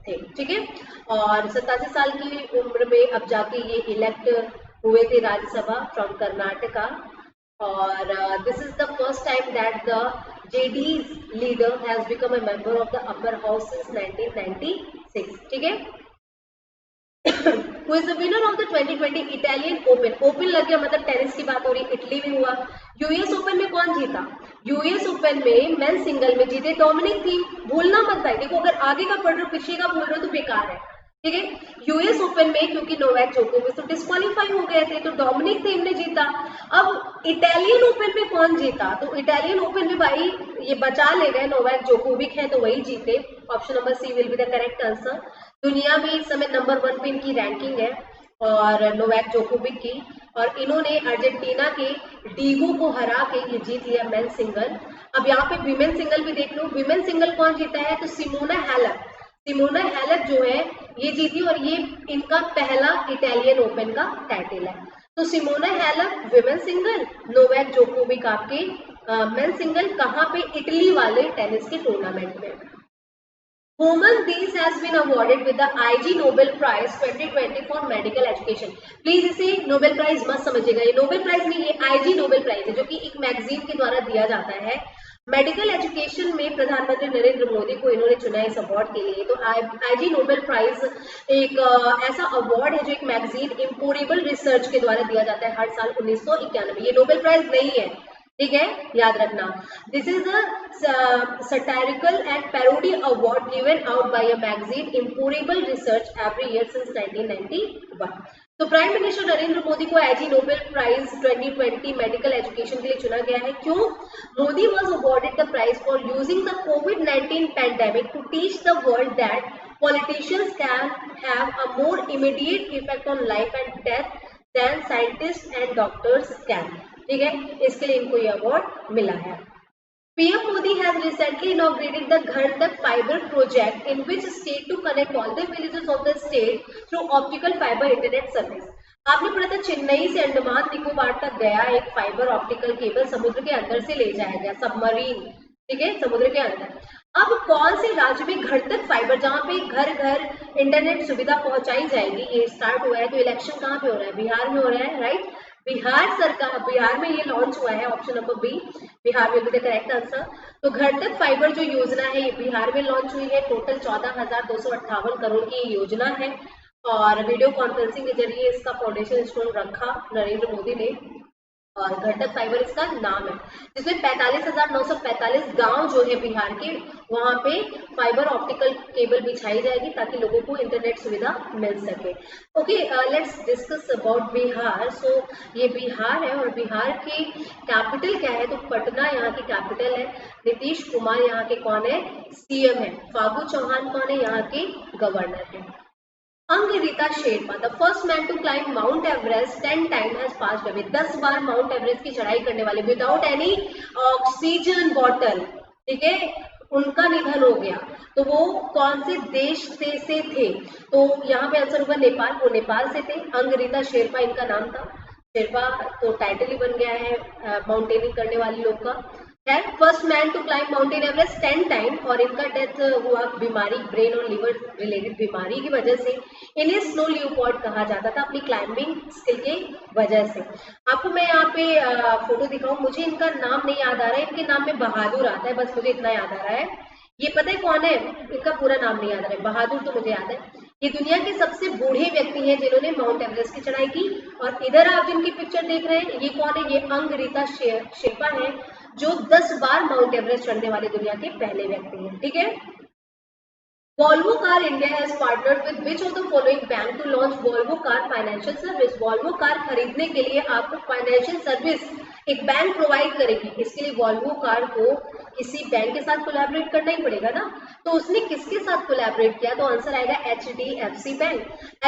थे, ठीक है। और 87 साल की उम्र में अब जाके ये इलेक्ट हुए थे राज्यसभा फ्रॉम कर्नाटका और this is the first time that the JD's leader has become a member of the upper house since 1996, ठीक है। Who is the winner of the 2020 Italian Open? Open लग गया मतलब टेनिस की बात हो रही, इटली में हुआ। यूएस ओपन में कौन जीता? यूएस ओपन में मेन सिंगल में जीते डोमिनिक थीम। भूलना मत भाई, देखो अगर आगे का पढ़ रहे हो पीछे का भूल रहे हो तो बेकार है, ठीक है। यूएस ओपन में क्योंकि नोवाक जोकोविच तो डिस्क्वालीफाई हो गए थे तो डोमिनिक थीम ने जीता। अब इटालियन ओपन में कौन जीता? तो इटालियन ओपन में भाई ये बचा ले गए, नोवाक जोकोविच है तो वही जीते। Option number C will be the correct answer. दुनिया में इस समय नंबर 1 पे इनकी रैंकिंग है और नोवाक जोकोविच की, और इन्होंने अर्जेंटीना के डीगो को हरा के ये जीत लिया मेन सिंगल। अब यहाँ पे विमेन सिंगल भी देख लो, विमेन सिंगल कौन जीता है? तो सिमोना हैलेप, सिमोना हैलेप जो है ये जीती और ये इनका पहला इटालियन ओपन का टाइटल है। तो सिमोना हैलेप विमेन सिंगल, नोवाक जोकोविच आपके मेन सिंगल, कहाँ पे? इटली वाले टेनिस के टूर्नामेंट में। Homan Dees has been awarded with the IG Nobel Prize 2020 for Medical Education. Please इसे नोबेल प्राइज मत समझिएगा, ये नोबेल प्राइज नहीं, ये IG नोबेल प्राइज है जो कि एक मैगजीन के द्वारा दिया जाता है। मेडिकल एजुकेशन में प्रधानमंत्री नरेंद्र मोदी को इन्होंने चुना इस अवार्ड के लिए। तो IG नोबेल प्राइज एक ऐसा अवार्ड है जो एक मैगजीन इम्पोरेबल रिसर्च के द्वारा दिया जाता है हर साल 1991। ये नोबेल प्राइज नहीं है, ठीक है, याद रखना। This is a satirical and parody award given out by a magazine improbable research every year since 1991। तो प्राइम मिनिस्टर नरेंद्र मोदी को IG Nobel prize 2020 medical education के लिए चुना गया है। क्यों? Modi was awarded the prize for using the कोविड-19 pandemic to teach the world that politicians can have a more immediate effect on life and death than scientist and doctors can, ठीक है। इसके लिए इनको ये अवार्ड मिला है। PM Modi has recently inaugurated the Ghar Tak Fiber project, in which state to connect all the villages of the state through optical fiber internet service. आपने पढ़ा था चेन्नई से अंडमान निकोबार तक गया एक फाइबर ऑप्टिकल केबल समुद्र के अंदर से ले जाया गया, सबमरीन, ठीक है, समुद्र के अंदर। अब कौन से राज्य में घर तक फाइबर, जहाँ पे घर घर इंटरनेट सुविधा पहुंचाई जाएगी, ये स्टार्ट हुआ है। तो इलेक्शन कहाँ पे हो रहा है? बिहार में हो रहा है, राइट। बिहार सरकार, बिहार में ये लॉन्च हुआ है, option number B, Bihar will be the correct answer. तो घर तक फाइबर जो योजना है ये बिहार में लॉन्च हुई है। टोटल 14,258 करोड़ की योजना है और वीडियो कॉन्फ्रेंसिंग के जरिए इसका फाउंडेशन स्टोन रखा नरेंद्र मोदी ने और घर तक फाइबर इसका नाम है, जिसमें 45,945 गांव जो है बिहार के, वहां पे फाइबर ऑप्टिकल केबल बिछाई जाएगी ताकि लोगों को इंटरनेट सुविधा मिल सके। Okay, let's discuss about Bihar. सो ये बिहार है और बिहार की कैपिटल क्या है? तो पटना यहाँ की कैपिटल है। नीतीश कुमार यहाँ के कौन है? सीएम है। फागू चौहान कौन है? यहाँ के गवर्नर है। Angrita Sherpa, the first man to climb Mount Everest 10 time has passed away. 10 बार माउंट एवरेस्ट की चढ़ाई करने वाले विदाउट एनी ऑक्सीजन बॉटल, ठीक है, उनका निधन हो गया। तो वो कौन से देश से थे? तो यहाँ पे आंसर होगा नेपाल, वो नेपाल से थे। अंगरीता शेरपा इनका नाम था। शेरपा तो टाइटल ही बन गया है माउंटेनिंग करने वाले लोग का। है first man to climb mount Everest 10 time और इनका डेथ हुआ बीमारी, ब्रेन और लिवर रिलेटेड बीमारी की वजह से। इन्हें स्नो लियोपार्ड कहा जाता था अपनी क्लाइंबिंग स्किल के वजह से। आपको मैं यहाँ पे फोटो दिखाऊं, मुझे इनका नाम नहीं याद आ रहा है, इनके नाम में बहादुर आता है, बस मुझे इतना याद आ रहा है। ये पता है कौन है? इनका पूरा नाम नहीं याद आ रहा है, बहादुर तो मुझे याद है। ये दुनिया के सबसे बूढ़े व्यक्ति हैं जिन्होंने माउंट एवरेस्ट की चढ़ाई की। और इधर आप जिनकी पिक्चर देख रहे हैं ये कौन है? ये अंगरीता शेरपा है जो 10 बार माउंट एवरेस्ट चढ़ने वाले दुनिया के पहले व्यक्ति हैं, ठीक है। Volvo Car India has partnered with which of the following bank to launch Volvo Car Financial Service? Volvo car खरीदने के लिए आपको फाइनेंशियल सर्विस एक बैंक प्रोवाइड करेगी। इसके लिए वॉल्वो कार को किसी बैंक के साथ कोलैबोरेट करना ही पड़ेगा ना। तो उसने किसके साथ कोलैबोरेट किया? तो आंसर आएगा HDFC बैंक।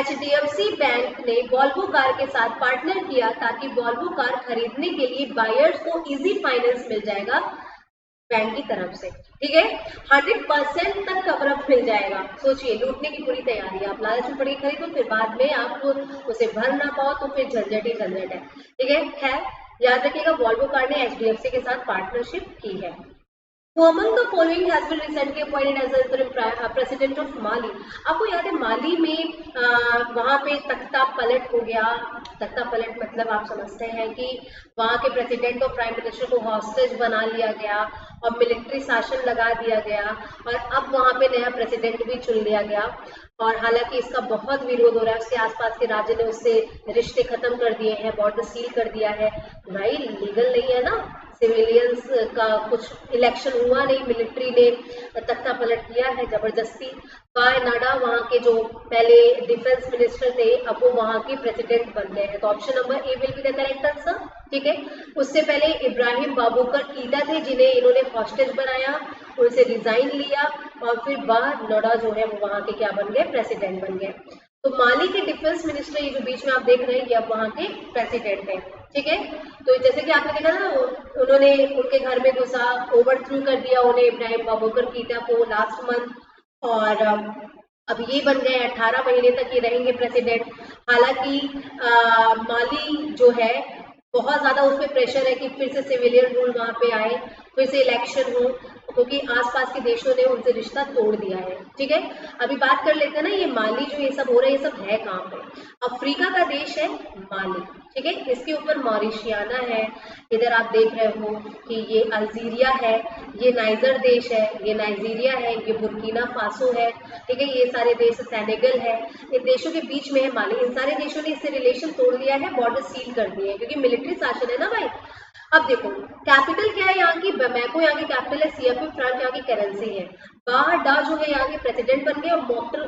HDFC बैंक ने वॉल्वो कार के साथ पार्टनर किया ताकि वॉल्वो कार खरीदने के लिए बायर्स को इजी फाइनेंस मिल जाएगा बैंक की तरफ से, ठीक है। 100% तक कवरअप मिल जाएगा। सोचिए, लूटने की पूरी तैयारी है। आप लालच में पड़ के खरीदो, फिर बाद में आप उसे भर ना पाओ तो फिर झंझट ही झंझट है, ठीक है। याद रखिएगा वॉल्वो कार ने HDFC के साथ पार्टनरशिप की है। Who among the following has been recently appointed as the interim president of Mali? आपको याद है माली में वहाँ पे तख्ता पलट हो गया। तख्ता पलट मतलब आप समझते हैं कि वहाँ के प्रेसिडेंट और प्राइम मिनिस्टर को हॉस्टेज बना लिया गया और मिलिट्री शासन लगा दिया गया और अब वहाँ पे नया प्रेसिडेंट भी चुन लिया गया। और हालांकि इसका बहुत विरोध हो रहा है, उसके आसपास के राज्य ने उससे रिश्ते खत्म कर दिए हैं, बॉर्डर सील कर दिया है। भाई लीगल नहीं है ना, सिविलियंस का कुछ इलेक्शन हुआ नहीं, मिलिट्री ने तख्ता पलट किया है जबरदस्ती। नाडा वहाँ के जो पहले डिफेंस मिनिस्टर थे अब वो वहाँ के प्रेसिडेंट बन गए हैं। तो option number A will be the correct answer, ठीक है। उससे पहले इब्राहिम बाबूकर कीता थे जिन्हें इन्होंने हॉस्टेज बनाया, उनसे रिजाइन लिया और फिर नाडा जो है वो वहाँ के क्या बन गए? प्रेसिडेंट बन गए। तो माली के डिफेंस मिनिस्टर ये जो बीच में आप देख रहे हैं ये अब वहाँ के प्रेसिडेंट हैं, ठीक है। तो जैसे कि आपने देखा ना, उन्होंने उनके घर में घुसा, ओवरथ्रू कर दिया उन्हें, इब्राहिम बाबूकर कीता को लास्ट मंथ। और अब ये बन गए 18 महीने तक ये रहेंगे प्रेसिडेंट। हालांकि माली जो है बहुत ज्यादा उस पर प्रेशर है कि फिर से सिविलियन रूल वहां पे आए, फिर से इलेक्शन हो, क्योंकि आसपास के देशों ने उनसे रिश्ता तोड़ दिया है, ठीक है। अभी बात कर लेते हैं ना, ये माली जो ये सब हो रहा है ये सब है कहाँ पे? अफ्रीका का देश है माली, ठीक है। इसके ऊपर मॉरिशियाना है, इधर आप देख रहे हो कि ये अल्जीरिया है, ये नाइजर देश है, ये नाइजीरिया है, ये बुर्किना फासो है, ठीक है। ये सारे देश, सेनेगल है, इन देशों के बीच में है माली। इन सारे देशों ने इससे रिलेशन तोड़ दिया है, बॉर्डर सील कर दिए हैं क्योंकि मिलिट्री शासन है ना भाई। अब देखो कैपिटल क्या है यहाँ की? बैमाको यहाँ की कैपिटल है, CFA फ्रैंक यहाँ की करेंसी है, बाहडा जो है यहाँ के प्रेसिडेंट बन गए और मोक्टर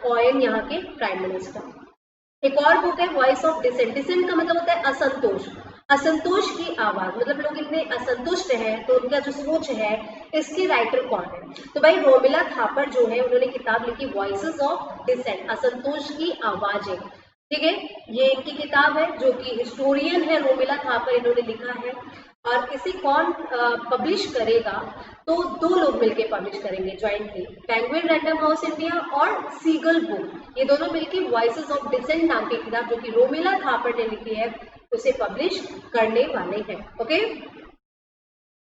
ऑयन यहाँ के प्राइम मिनिस्टर। एक और बुक है वॉइस ऑफ डिसेंट। डिसेंट का मतलब होता है असंतोष, असंतोष की आवाज, मतलब लोग इतने असंतुष्ट हैं तो उनका जो सोच है, इसके राइटर कौन है? तो भाई रोमिला थापर जो है उन्होंने किताब लिखी वॉइसेस ऑफ डिसेंट, असंतोष की आवाजें, ठीक है। ये इनकी किताब है जो कि हिस्टोरियन है रोमिला थापर, इन्होंने लिखा है। और इसे कौन पब्लिश करेगा, तो 2 लोग मिलके पब्लिश करेंगे jointly, penguin random house India और सीगल बुक, ये दोनों मिलके वॉइसेस ऑफ डिसेंट नाम की किताब जो कि रोमिला थापर ने लिखी है उसे पब्लिश करने वाले हैं। Okay,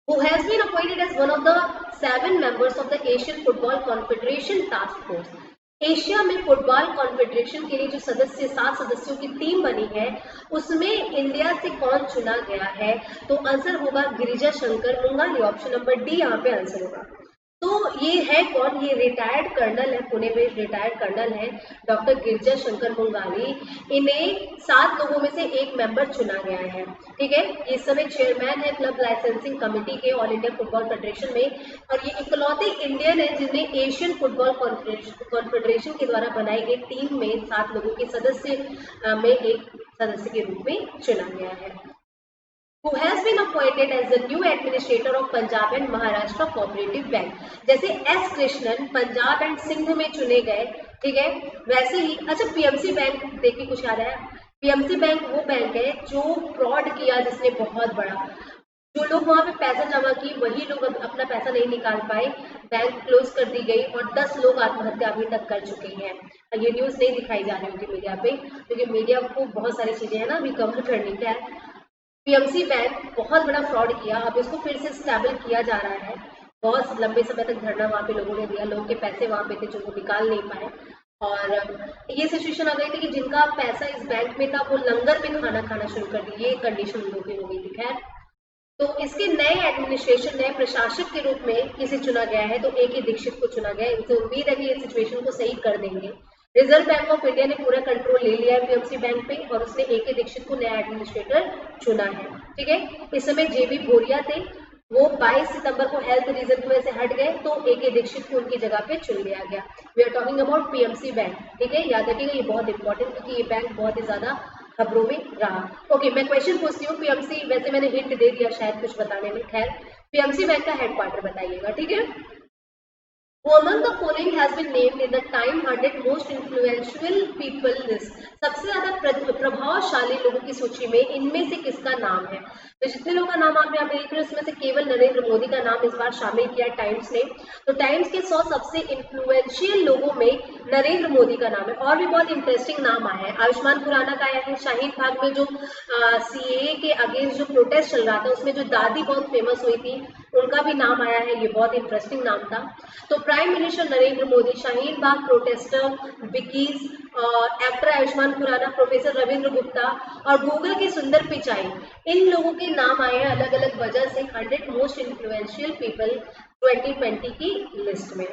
who has been appointed as one of the 7 members of the Asian Football Confederation Task Force। Asia में फुटबॉल कॉन्फेडरेशन के लिए जो 7 सदस्यों की टीम बनी है उसमें इंडिया से कौन चुना गया है, तो आंसर होगा Girija Shankar Mungali, option number D यहाँ पे आंसर होगा। तो ये है कौन, ये रिटायर्ड कर्नल है, पुणे में रिटायर्ड कर्नल है डॉक्टर गिरिजा शंकर मुंगाली। इन्हें 7 लोगों में से एक मेंबर चुना गया है, ठीक है। इस समय चेयरमैन है क्लब लाइसेंसिंग कमेटी के ऑल इंडिया फुटबॉल फेडरेशन में, और ये इकलौते इंडियन है जिन्हें एशियन फुटबॉल कॉन्फेडरेशन के द्वारा बनाई गई टीम में 7 लोगों के सदस्य में एक सदस्य के रूप में चुना गया है। Who has been appointed as the new administrator of Punjab and Maharashtra Cooperative Bank। जैसे एस कृष्णन पंजाब एंड सिंध में चुने गए, ठीक है, वैसे ही अच्छा पीएमसी बैंक देखिए कुछ आ रहा है। पीएमसी बैंक वो बैंक है जो फ्रॉड किया जिसने बहुत बड़ा, जो लोग वहां पे पैसा जमा किए वही लोग अपना पैसा नहीं निकाल पाए, बैंक क्लोज कर दी गई और 10 लोग आत्महत्या अभी तक कर चुके हैं। ये न्यूज नहीं दिखाई जा रही होगी मीडिया पे, क्योंकि मीडिया को बहुत सारी चीजें है ना अभी कवर करनी है। पीएमसी बैंक बहुत बड़ा फ्रॉड किया, अब इसको फिर से स्टेबल किया जा रहा है। बहुत लंबे समय तक धरना वहां पे लोगों ने दिया, लोगों के पैसे वहां पे थे जो वो निकाल नहीं पाए, और ये सिचुएशन आ गई थी कि जिनका पैसा इस बैंक में था वो लंगर में खाना खाना शुरू कर दी, ये कंडीशन लोगों की हो गई थी। खैर, तो इसके नए एडमिनिस्ट्रेशन, नए प्रशासक के रूप में किसे चुना गया है, तो A.K. दीक्षित को चुना गया है। इनसे उम्मीद है कि ये सिचुएशन को सही कर देंगे। रिजर्व बैंक ऑफ इंडिया ने पूरा कंट्रोल ले लिया है पीएमसी बैंक पे, और उसने A.K. दीक्षित को नया एडमिनिस्ट्रेटर चुना है, ठीक है। इस समय JB भोरिया थे, वो 22 सितंबर को हेल्थ रीजन की वजह से हट गए, तो A.K. दीक्षित को उनकी जगह पे चुन लिया गया। We are talking about PMC bank, ठीक है, याद रखिएगा ये बहुत इंपॉर्टेंट, क्योंकि ये बैंक बहुत ही ज्यादा खबरों में रहा। ओके, मैं क्वेश्चन पूछती हूँ पीएमसी, वैसे मैंने हिंट दे दिया शायद कुछ बताने में, खैर पीएमसी बैंक का हेडक्वार्टर बताइएगा, ठीक है। Who among the following has been named in the time-100 most influential people list। सबसे ज्यादा प्रभावशाली लोगों की सूची में इनमें से किसका नाम है, तो जितने लोगों का नाम आप यहाँ पे देख रहे हैं उसमें से केवल नरेंद्र मोदी का नाम इस बार शामिल किया टाइम्स ने। तो टाइम्स के 100 सबसे इन्फ्लुएंशियल लोगों में नरेंद्र मोदी का नाम है। और भी बहुत इंटरेस्टिंग नाम आया है, आयुष्मान खुराना का आया है, शाहीन बाग में जो CAA के अगेंस्ट जो प्रोटेस्ट चल रहा था उसमें जो दादी बहुत फेमस हुई थी उनका भी नाम आया है, ये बहुत इंटरेस्टिंग नाम था। तो prime minister Narendra Modi, Shaheen Bagh protester विकीज, एक्टर आयुष्मान खुराना, प्रोफेसर रविंद्र गुप्ता और गूगल के सुंदर पिचाई, इन लोगों के नाम आए हैं अलग अलग वजह से 100 मोस्ट इन्फ्लुएंशियल पीपल 2020 की लिस्ट में।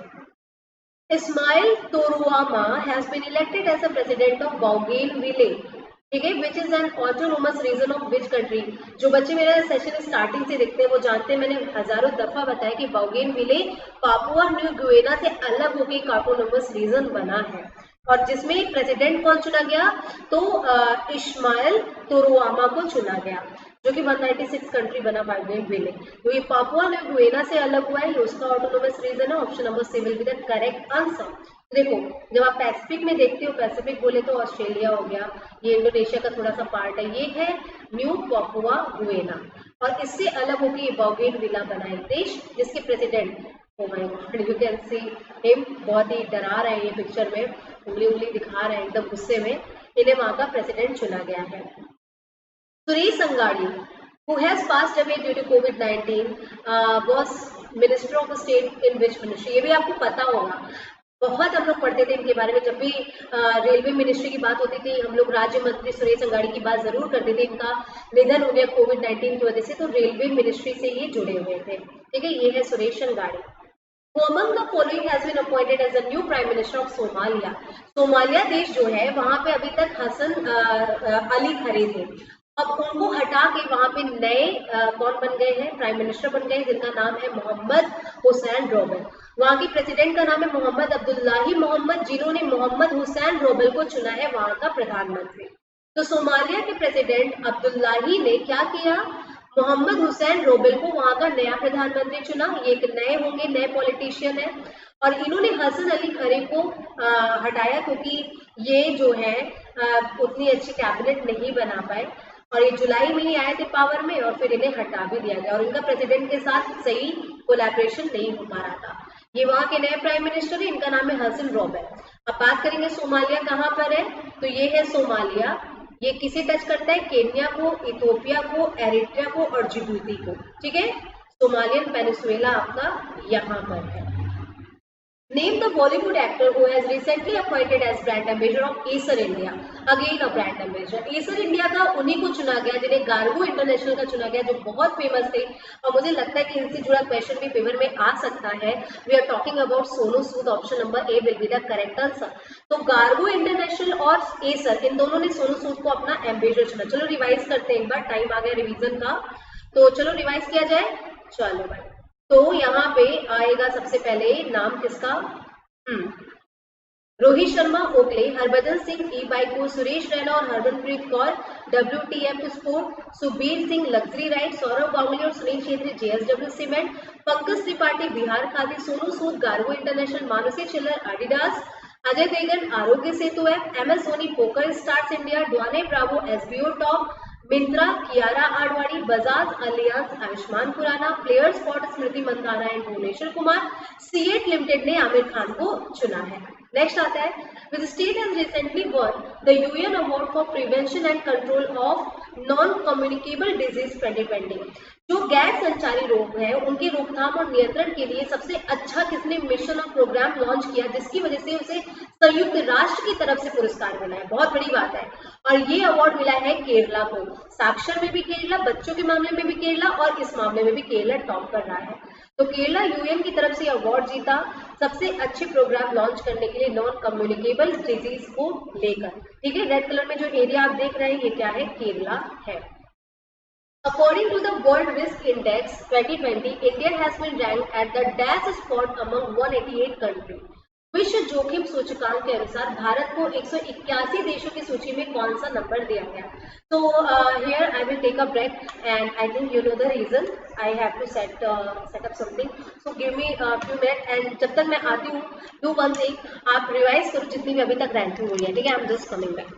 Ismail Toroama has been elected as a president of Bougainville, ठीक है, which is an autonomous region of which country. जो बच्चे मेरा सेशन स्टार्टिंग से देखते हैं वो जानते हैं, मैंने हजारों दफा बताया कि बोगेनविले पापुआ न्यू गिनिया से अलग होकर एक ऑटोनोमस रीजन बना है, और जिसमें प्रेसिडेंट कौन चुना गया, तो इस्माइल तोरुआमा को चुना गया, जो कि 196 कंट्री बना बोगेनविले। तो ये पापुआ न्यू गिनिया से अलग हुआ है, ये उसका ऑटोनोमस रीजन है। Option number C will be the correct answer. देखो, जब आप पैसिफिक में देखते हो, पैसिफिक बोले तो ऑस्ट्रेलिया हो गया, ये इंडोनेशिया का थोड़ा सा पार्ट है, ये है न्यू पापुआ गिनिया, और इससे अलग होकर ये बोगेनविला बना एक देश जिसके president, oh my God you can see him, बहुत ही डरा रहे हैं ये पिक्चर में, उंगली दिखा रहे हैं एकदम गुस्से में, इन्हें वहां का प्रेसिडेंट चुना गया है। Suresh Angadi, who has passed away due to COVID-19, was Minister of State in which ministry। ये भी आपको पता होगा, बहुत हम लोग पढ़ते थे इनके बारे में, जब भी रेलवे मिनिस्ट्री की बात होती थी हम लोग राज्य मंत्री सुरेश अंगाड़ी की बात जरूर करते थे। इनका निधन हो गया COVID-19 की वजह से, तो रेलवे मिनिस्ट्री से ये जुड़े हुए थे, ठीक है, ये है Suresh Angadi. Who among the following has been appointed as the new Prime Minister of Somalia। Somalia देश जो है वहां पे अभी तक हसन अली खरे थे, अब उनको हटा के वहां पे नए कौन बन गए हैं, प्राइम मिनिस्टर बन गए, जिनका नाम है मोहम्मद हुसैन रोबल। वहां के प्रेसिडेंट का नाम है मोहम्मद अब्दुल्लाही मोहम्मद, जिन्होंने मोहम्मद हुसैन रोबल को चुना है वहां का प्रधानमंत्री। तो सोमालिया के प्रेसिडेंट अब्दुल्लाही ने क्या किया, मोहम्मद हुसैन रोबल को वहां का नया प्रधानमंत्री चुना। ये एक नए होंगे, नए पॉलिटिशियन है, और इन्होंने हसन अली खरे को हटाया क्योंकि ये जो है उतनी अच्छी कैबिनेट नहीं बना पाए। और ये जुलाई में ही आए थे पावर में और फिर इन्हें हटा भी दिया गया और इनका प्रेसिडेंट के साथ सही कोलैबोरेशन नहीं हो पा रहा था। ये वहां के नए प्राइम मिनिस्टर है, इनका नाम है हसन रोबेट। अब बात करेंगे सोमालिया कहाँ पर है, तो ये है सोमालिया। ये किसे टच करता है, केन्या को, इथियोपिया को, एरिट्रिया को और जिबूती को। ठीक है, सोमालियन पेनिसुएला आपका यहाँ पर है। Name the Bollywood actor who has recently appointed as brand ambassador of Acer India. Again a brand ambassador. Acer India का उन्हीं को चुना गया जिन्हें गार्गो इंटरनेशनल का चुना गया, जो बहुत फेमस थे और मुझे लगता है कि इनसे जुड़ा क्वेश्चन भी पेपर में आ सकता है। We are talking about Sonu Sood, option number A will be the correct answer. तो गार्गो इंटरनेशनल और एसर, इन दोनों ने सोनू सूद को अपना एम्बेसडर चुना। चलो रिवाइज करते हैं एक बार, टाइम आ गया रिवीजन का, तो चलो रिवाइज किया जाए। चलो भाई, तो यहाँ पे आएगा सबसे पहले नाम किसका, Rohit Sharma Oakley, Harbhajan Singh eBikeGo, Suresh Raina और Harmanpreet Kaur WTF sport, Subir Singh luxury ride, Sourav Ganguly और सुनील छेत्री JSW सीमेंट, पंकज त्रिपाठी बिहार खादी, सोनू सूद गार्गो international, Manushi Chhillar Adidas, Ajay Devgn Aarogya Setu app, MS Dhoni PokerStars India, Dwayne Bravo SBO top, Myntra Kiara Advani, Bajaj Allianz Ayushmann Khurrana, player spot Smriti Mandhana and Bhuvneshwar Kumar, CEAT limited ने आमिर खान को चुना है। नेक्स्ट आता है, which state has recently one the UN award for prevention and control of non communicable disease 2020। जो गैर संचारी रोग है उनके रोकथाम और नियंत्रण के लिए सबसे अच्छा किसने मिशन और प्रोग्राम लॉन्च किया, जिसकी वजह से उसे संयुक्त राष्ट्र की तरफ से पुरस्कार मिला है। बहुत बड़ी बात है, और ये अवार्ड मिला है केरला को। साक्षर में भी केरला, बच्चों के मामले में भी केरला और इस मामले में भी केरला टॉप कर रहा है। तो केरला UN की तरफ से अवार्ड जीता सबसे अच्छे प्रोग्राम लॉन्च करने के लिए नॉन कम्युनिकेबल डिजीज को लेकर। ठीक है, रेड कलर में जो एरिया आप देख रहे हैं ये क्या है, केरला है। According to the World Risk Index 2020, India has been ranked at the dash spot among 188 countries. विश्व जोखिम सूचकांक के अनुसार भारत को 181 देशों की सूची में कौन सा नंबर दिया गया। तो here I will take a break and I think you know the reason. I have to set up something. So give me a few minutes and जब तक मैं आती हूँ do one thing, आप रिवाइज करो जितनी भी अभी तक रैंकिंग हुई है। ठीक है, I'm just coming back.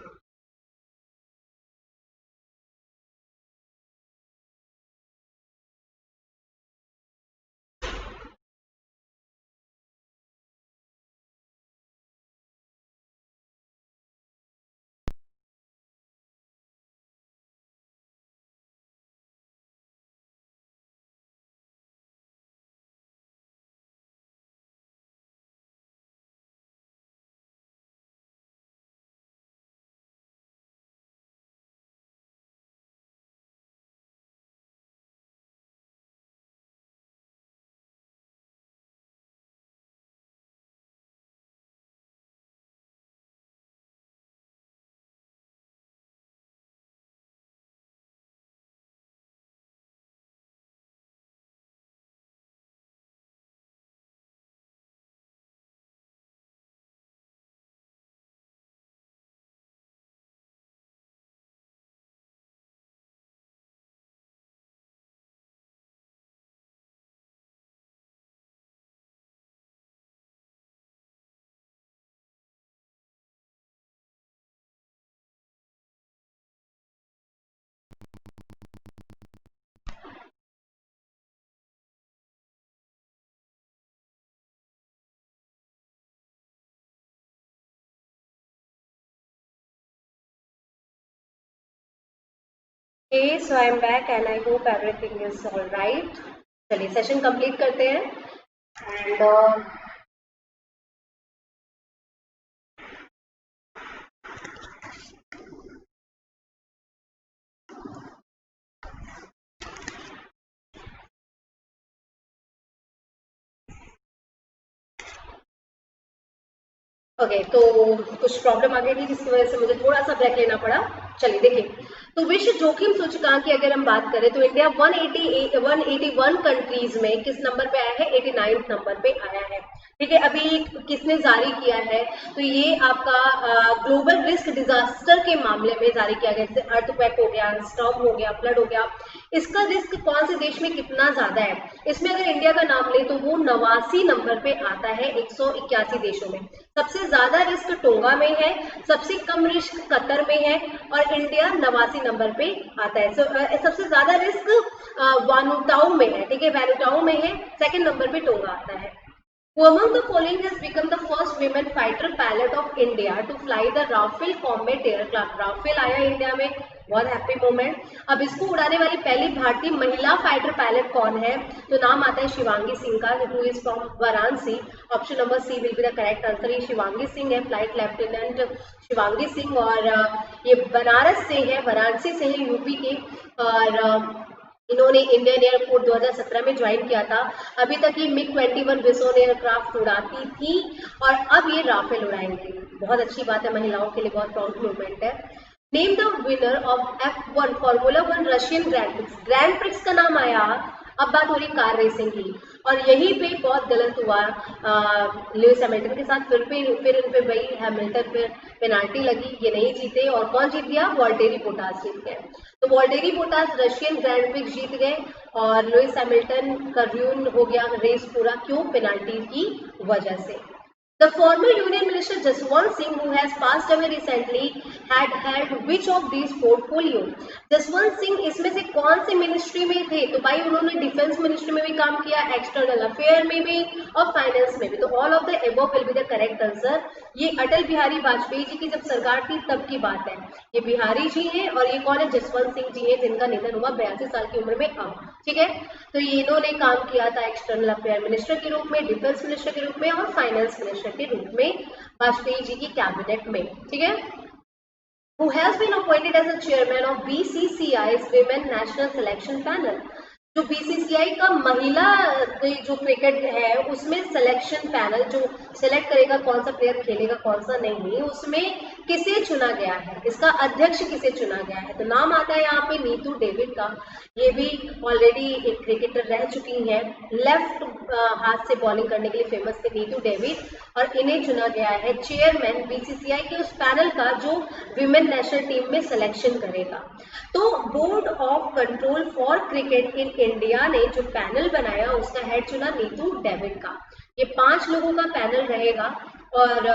Okay, so I am back and I hope everything is all right. चलिए सेशन कंप्लीट करते हैं एंड ओके, तो कुछ प्रॉब्लम आ गई थी जिसकी वजह से मुझे थोड़ा सा ब्रेक लेना पड़ा। चलिए देखिए, तो विश्व जोखिम सूचकांक की अगर हम बात करें तो इंडिया 181 कंट्रीज में किस नंबर पे आया है, 89 नंबर पे आया है। ठीक है। अभी किसने जारी किया है, तो ये आपका ग्लोबल रिस्क डिजास्टर के मामले में जारी किया गया, जैसे अर्थक्वेक हो गया, स्टॉर्म हो गया, फ्लड हो गया। इसका रिस्क कौन से देश में कितना ज्यादा है, इसमें अगर इंडिया का नाम ले तो वो 89 नंबर पे आता है 181 देशों में। सबसे ज्यादा रिस्क टोंगा में है, सबसे कम रिस्क कतर में है, और इंडिया 89 नंबर पे आता है। सबसे ज्यादा रिस्क वानुटाउ में है, ठीक है, वानुटाउ में है, सेकेंड नंबर पे टोंगा आता है। Who among the following has become the first women fighter pilot of India to fly the Rafale combat aircraft? Rafale आया इंडिया में, बहुत हैप्पी मोमेंट। अब इसको उड़ाने वाली पहली भारतीय महिला फाइटर पायलट कौन है, तो नाम आता है शिवांगी सिंह का, who is from Varanasi. Option number C will be the correct answer. ये शिवांगी सिंह है, फ्लाइट लेफ्टिनेंट शिवांगी सिंह, और ये बनारस से है, वाराणसी से है, यूपी के, और इन्होंने इंडियन एयरफोर्स 2017 में ज्वाइन किया था। अभी तक ये मिग 21 विसोन एयरक्राफ्ट उड़ाती थी और अब ये राफेल उड़ाएंगे। बहुत अच्छी बात है, महिलाओं के लिए बहुत प्राउड मूवमेंट है। Name the winner of F1 formula 1 Russian Grand prix. Grand prix का नाम आया, अब बात हो रही कार रेसिंग की, और यहीं पे बहुत गलत हुआ लुइस हैमिल्टन के साथ। फिर इन पे वही हैमिल्टन पे पेनाल्टी लगी, ये नहीं जीते, और कौन जीत गया, वॉल्टेरी बोटास जीत गए। तो Valtteri Bottas Russian Grand Prix जीत गए और लुइस हैमिल्टन का र्यून हो गया रेस पूरा, क्यों, पेनाल्टी की वजह से। The former Union Minister Jaswant Singh, who has passed away recently, had held which of these portfolio? Jaswant Singh इसमें से कौन से मिनिस्ट्री में थे, तो भाई उन्होंने डिफेंस मिनिस्ट्री में भी काम किया, एक्सटर्नल अफेयर में भी, और फाइनेंस में भी। तो all of the above will be the correct answer. ये अटल बिहारी वाजपेयी जी की जब सरकार थी तब की बात है। ये बिहारी जी हैं, और ये कौन है, जसवंत सिंह जी हैं, जिनका निधन हुआ 82 साल की उम्र में अब, ठीक है। तो इन्होंने काम किया था एक्सटर्नल अफेयर मिनिस्टर के रूप में, डिफेंस मिनिस्टर के रूप में, और फाइनेंस मिनिस्टर के रूप में वाजपेयी जी की कैबिनेट में, ठीक है। Who has been appointed as the chairman of BCCI's Women National Selection Panel? जो BCCI का महिला जो क्रिकेट है उसमें सिलेक्शन पैनल जो सिलेक्ट करेगा कौन सा प्लेयर खेलेगा कौन सा नहीं, उसमें किसे चुना गया है, इसका अध्यक्ष किसे चुना गया है, तो नाम आता है यहाँ पे नीतू डेविड का। ये भी ऑलरेडी एक क्रिकेटर रह चुकी हैं, लेफ्ट हाथ से बॉलिंग करने के लिए फेमस थे नीतू डेविड, और इन्हें चुना गया है चेयरमैन BCCI के उस पैनल का जो विमेन नेशनल टीम में सिलेक्शन करेगा। तो board of control for cricket in India ने जो पैनल बनाया उसका हेड चुना नीतू डेविड का। ये 5 लोगों का पैनल रहेगा, और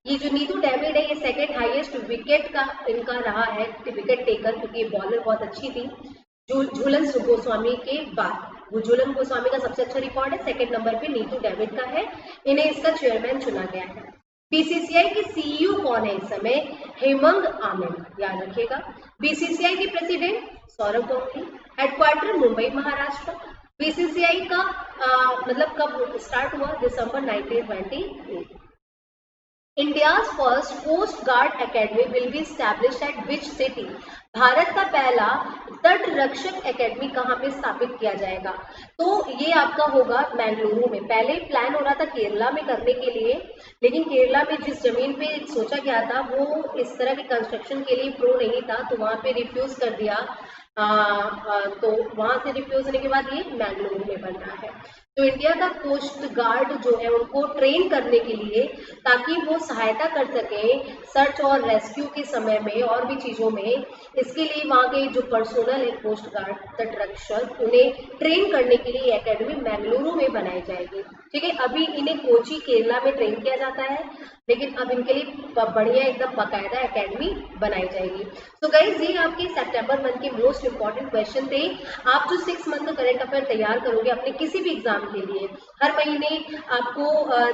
ये जो नीतू डेविड है ये सेकेंड हाईएस्ट विकेट का इनका रहा है, विकेट टेकर, क्योंकि ये बॉलर बहुत अच्छी थी झूलन गोस्वामी के बाद। वो झूलन गोस्वामी का सबसे अच्छा रिकॉर्ड है, सेकेंड नंबर पे नीतू डेविड का है, इन्हें इसका चेयरमैन चुना गया है। BCCI के CEO कौन है इस समय, हेमंग आनंद, याद रखिएगा। BCCI के president Saurabh Ganguly, headquarter Mumbai Maharashtra. BCCI का मतलब कब स्टार्ट हुआ, दिसंबर 1928। India's first Coast Guard Academy will be established at which city? Bharat का पहला तट रक्षक एकेडमी कहाँ पे स्थापित किया जाएगा, तो ये आपका होगा बेंगलुरु में। पहले प्लान हो रहा था केरला में करने के लिए, लेकिन केरला में जिस जमीन पे सोचा गया था वो इस तरह के कंस्ट्रक्शन के लिए प्रो नहीं था, तो वहां पे रिफ्यूज कर दिया। तो वहां से रिफ्यूज होने के बाद ये बेंगलुरु में बन रहा है। तो इंडिया का कोस्ट गार्ड जो है उनको ट्रेन करने के लिए, ताकि वो सहायता कर सके सर्च और रेस्क्यू के समय में और भी चीजों में, इसके लिए वहाँ के जो पर्सोनल है कोस्ट गार्ड तटरक्षक, उन्हें ट्रेन करने के लिए एकेडमी बेंगलुरु में बनाई जाएगी, ठीक है। अभी इन्हें कोची केरला में ट्रेन किया जाता है, लेकिन अब इनके लिए बढ़िया एकदम बाकायदा एकेडमी बनाई जाएगी। तो गाइस ये आपके सितंबर मंथ के मोस्ट इंपॉर्टेंट क्वेश्चन थे। आप जो 6 मंथ का करंट अफेयर तैयार करोगे अपने किसी भी एग्जाम के लिए, हर महीने आपको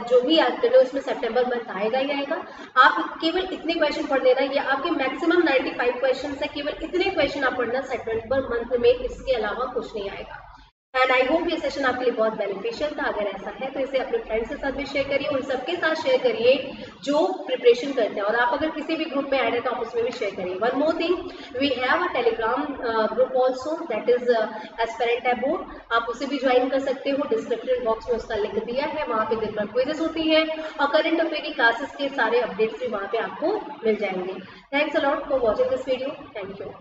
जो भी आते हैं उसमें सितंबर मंथ आएगा ही आएगा। आप केवल इतने क्वेश्चन पढ़ लेना, ये आपके मैक्सिमम 95 क्वेश्चन है, केवल इतने क्वेश्चन आप पढ़ना सितंबर मंथ में, इसके अलावा कुछ नहीं आएगा। एंड आई होप ये सेशन आपके लिए बहुत बेनिफिशियल था। अगर ऐसा है तो इसे अपने फ्रेंड्स के साथ भी शेयर करिए, उन सबके साथ शेयर करिए जो प्रिपरेशन करते हैं, और आप अगर किसी भी ग्रुप में ऐड है तो आप उसमें भी शेयर करिए। One more thing, we have a telegram group also, that is aspirant aboard, आप उसे भी ज्वाइन कर सकते हो। डिस्क्रिप्शन बॉक्स में उसका लिंक दिया है, वहाँ पे दिन भर क्विजेस होती है और करंट अफेयर की क्लासेस के सारे अपडेट्स भी वहाँ पे आपको मिल जाएंगे। Thanks a lot for watching this video, thank you.